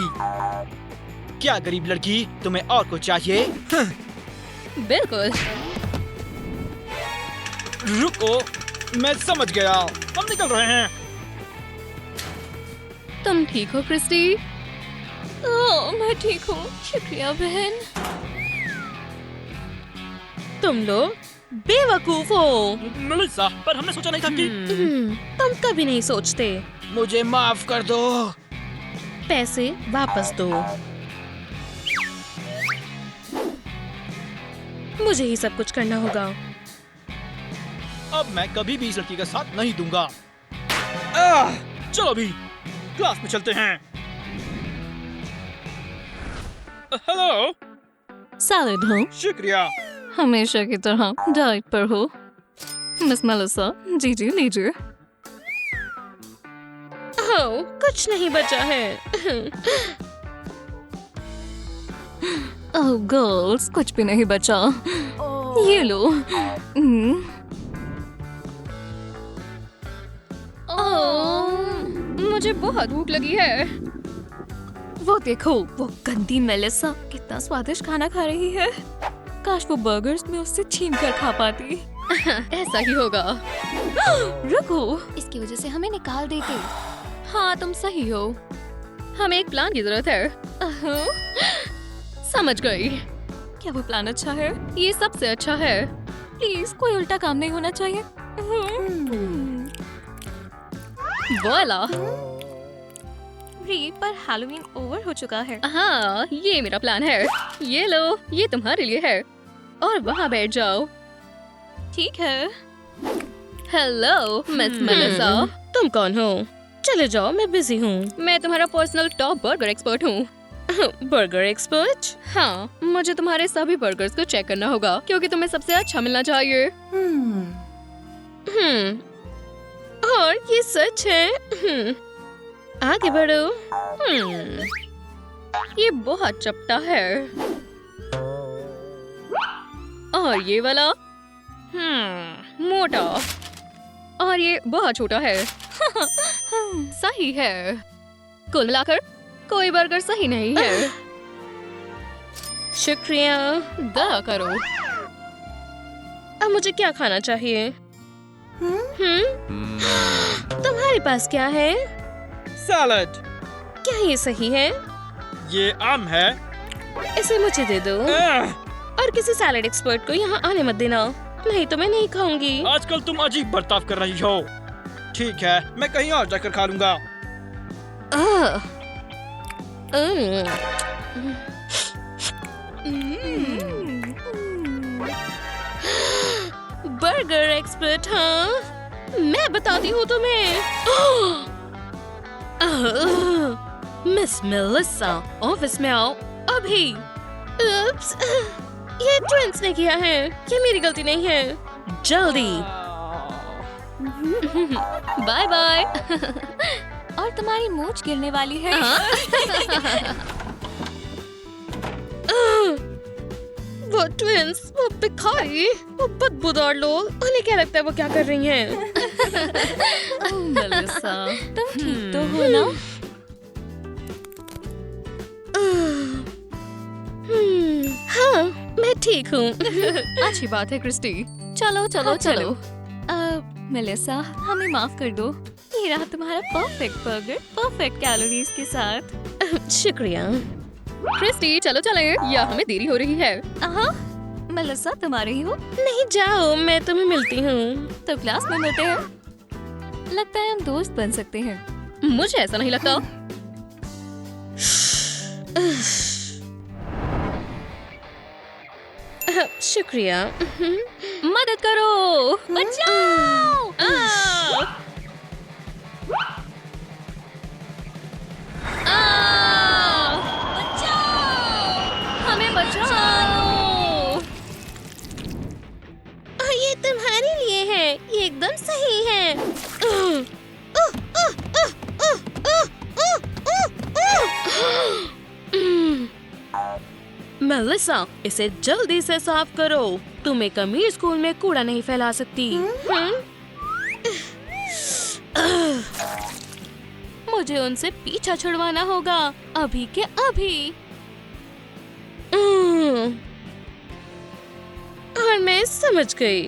H: क्या गरीब लड़की, तुम्हें और कुछ चाहिए?
A: बिल्कुल।
H: रुको, मैं समझ गया, हम निकल रहे हैं।
A: तुम ठीक हो क्रिस्टी? ओह, मैं ठीक हूँ, शुक्रिया बहन। तुम लोग बेवकूफ हो।
H: मेलिसा, पर हमने सोचा नहीं था कि
A: तुम कभी नहीं सोचते।
H: मुझे माफ कर दो।
A: पैसे वापस दो। मुझे ही सब कुछ करना होगा।
H: अब मैं कभी भी इस लड़की का साथ नहीं दूंगा। चलो अभी क्लास में चलते हैं। हेलो।
A: सैलड हो?
H: शुक्रिया।
A: हमेशा की तरह डाइट पर हो। मिस मेलिसा, जी जी लीजिए। कुछ नहीं बचा है। ओह गर्ल्स, कुछ भी नहीं बचा। ये लो। मुझे बहुत भूख लगी है। वो देखो, वो गंदी मेलिसा कितना स्वादिष्ट खाना खा रही है। काश वो बर्गर्स में उससे छीन कर खा पाती। ऐसा ही होगा। रुको, इसकी वजह से हमें निकाल देते। हाँ, तुम सही हो। हमें एक प्लान की जरूरत है। समझ गई। क्या वो प्लान अच्छा है? ये सबसे अच्छा है। प्लीज, कोई उल्टा काम नहीं होना चाहिए। बोला। पर हैलोवीन ओवर हो चुका है। हाँ, ये मेरा प्लान है। ये लो, ये तुम्हारे लिए है। और वहाँ बैठ जाओ। ठीक है। हेलो मिस मेलिसा, तुम कौन हो? चले जाओ, मैं बिजी हूँ। मैं तुम्हारा पर्सनल टॉप बर्गर एक्सपर्ट हूँ। Burger expert? हाँ, मुझे तुम्हारे सभी बर्गर्स को चेक करना होगा क्योंकि तुम्हें सबसे अच्छा मिलना चाहिए। और ये सच है। आगे बढ़ो। ये बहुत चपटा है। और ये वाला मोटा। और ये बहुत छोटा है। सही है। कुल मिलाकर कोई बर्गर सही नहीं है। शुक्रिया। दया करो। अब मुझे क्या खाना चाहिए? तुम्हारे पास क्या है?
H: सैलड।
A: क्या ये सही है?
H: ये आम है।
A: इसे मुझे दे दो। और किसी सैलड एक्सपर्ट को यहाँ आने मत देना, नहीं तो मैं नहीं खाऊंगी।
H: आजकल तुम अजीब बर्ताव कर रही हो। ठीक है, मैं कहीं और जाकर खा लूंगा।
A: Burger expert? हाँ, मैं बताती हूँ तुम्हें। मिस मेलिसा, ऑफिस में आओ अभी। उप्स, ये ट्विंस ने किया है। ये मेरी गलती नहीं है। जल्दी। Bye bye. और तुम्हारी मूंछ गिरने वाली है। वो ट्विंस, वो भिखारी, वो बदबूदार लोग, उन्हें क्या लगता है वो क्या कर रही हैं? मेलिसा,
G: तुम ठीक तो हो ना?
A: हाँ, मैं ठीक हूँ।
G: अच्छी बात है क्रिस्टी। चलो चलो चलो। मेलिसा, हमें माफ कर दो। ये रहा तुम्हारा परफेक्ट बर्गर, परफेक्ट कैलोरीज के साथ।
A: शुक्रिया। क्रिस्टी, चलो चले, या हमें देरी हो रही है।
G: हाँ, मेलिसा तुम आ रही हो?
A: नहीं, जाओ, मैं तुम्हें मिलती हूँ।
G: तो क्लास में मिलते हैं। लगता है हम दोस्त बन सकते हैं।
A: मुझे ऐसा नहीं लगता। शुक्रिया।
G: मदद करो, बचाओ! हमें बचाओ!
A: ये तुम्हारे लिए है, ये एकदम सही है। मेलिसा, इसे जल्दी से साफ करो। तुम एक अमीर स्कूल में कूड़ा नहीं फैला सकती। मुझे उनसे पीछा छुड़वाना होगा, अभी के अभी। और मैं समझ गई।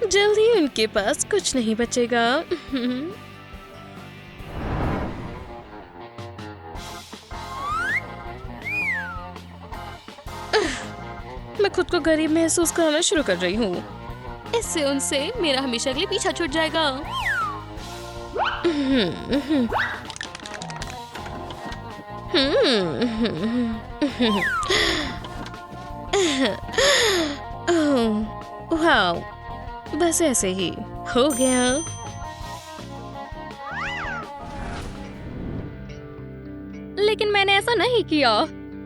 A: जल्दी उनके पास कुछ नहीं बचेगा। मैं खुद को गरीब महसूस करना शुरू कर रही हूँ। इससे उनसे मेरा हमेशा के लिए पीछा छूट जाएगा। वाह, बस ऐसे ही हो गया। लेकिन मैंने ऐसा नहीं किया।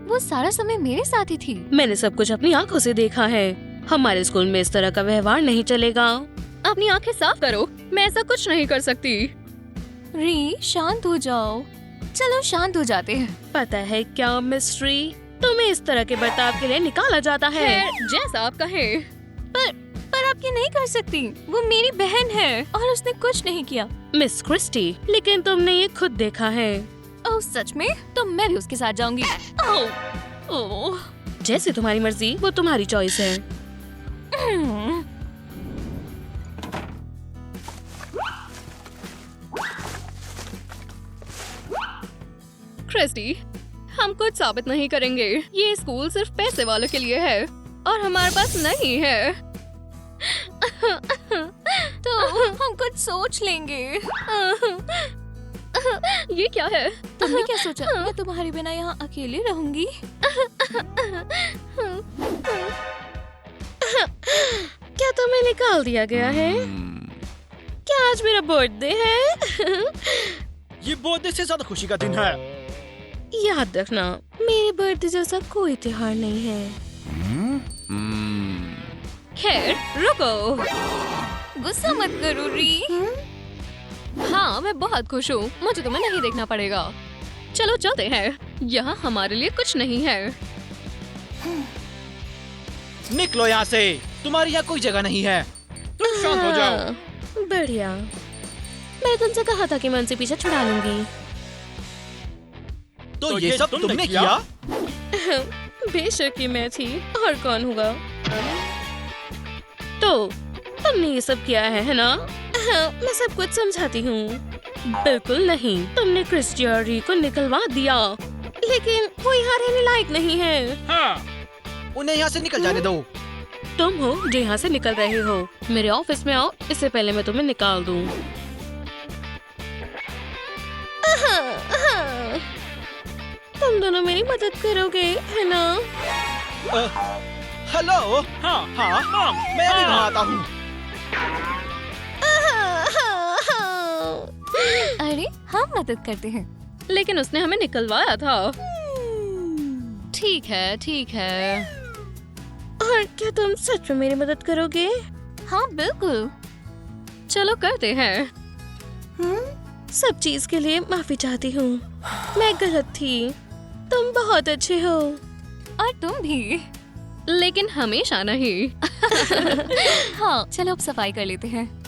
G: वो सारा समय मेरे साथ ही थी।
A: मैंने सब कुछ अपनी आंखों से देखा है। हमारे स्कूल में इस तरह का व्यवहार नहीं चलेगा। अपनी आंखें साफ करो, मैं ऐसा कुछ नहीं कर सकती।
G: री, शांत हो जाओ। चलो शांत हो जाते हैं।
A: पता है क्या मिस्ट्री, तुम्हें इस तरह के बर्ताव के लिए निकाला जाता है। जैसा आप कहें।
G: पर आप ये नहीं कर सकती। वो मेरी बहन है और उसने कुछ नहीं किया।
A: मिस क्रिस्टी, लेकिन तुमने ये खुद देखा है।
G: ओह सच में? तो मैं भी उसके साथ जाऊंगी।
A: ओह, जैसे तुम्हारी मर्जी, वो तुम्हारी चॉइस है। क्रिस्टी, हम कुछ साबित नहीं करेंगे। ये स्कूल सिर्फ पैसे वालों के लिए है और हमारे पास नहीं है।
G: तो हम कुछ सोच लेंगे।
A: ये क्या है?
G: तुमने क्या सोचा? मैं तुम्हारे बिना यहाँ अकेले रहूंगी?
A: क्या तुम्हें निकाल दिया गया है? क्या आज मेरा बर्थडे है?
H: ये बर्थडे से ज्यादा खुशी का दिन है।
A: याद रखना, मेरे बर्थडे जैसा कोई त्योहार नहीं है। खैर, रुको।
G: गुस्सा मत करो री।
A: हाँ, मैं बहुत खुश हूँ। मुझे तुम्हें नहीं देखना पड़ेगा। चलो चलते हैं। यहाँ हमारे लिए कुछ नहीं है।
H: निकलो यहाँ से, तुम्हारी यहाँ कोई जगह नहीं है। तुम शांत हो जाओ।
A: हाँ, बढ़िया। मैं तुमसे कहा था कि मैं उनसे पीछे छुड़ा लूंगी।
H: तो ये सब तुमने किया?
A: बेशक ही मैं थी, और कौन होगा? तो तुमने ये सब किया है ना? मैं सब कुछ समझाती हूँ। बिल्कुल नहीं, तुमने क्रिस्टी और री को निकलवा दिया, लेकिन वो यहाँ रहने लायक नहीं है।
H: हाँ, उन्हें यहाँ से निकल जाने दो।
A: तुम हो जो यहाँ से निकल रहे हो। मेरे ऑफिस में आओ, इससे पहले मैं तुम्हें निकाल दूँ। तुम दोनों मेरी मदद करोगे, है ना?
H: हेलो। हाँ हाँ हाँ, मैं अभी वहाँ आता हूँ।
G: अरे हम मदद करते हैं।
A: लेकिन उसने हमें निकलवाया था। ठीक है, ठीक है। और क्या तुम सच में मेरी मदद करोगे?
G: हाँ बिल्कुल।
A: चलो करते हैं। सब चीज के लिए माफी चाहती हूँ। मैं गलत थी। तुम बहुत अच्छे हो।
G: और तुम भी।
A: लेकिन हमेशा नहीं। हाँ, चलो अब सफाई कर लेते हैं।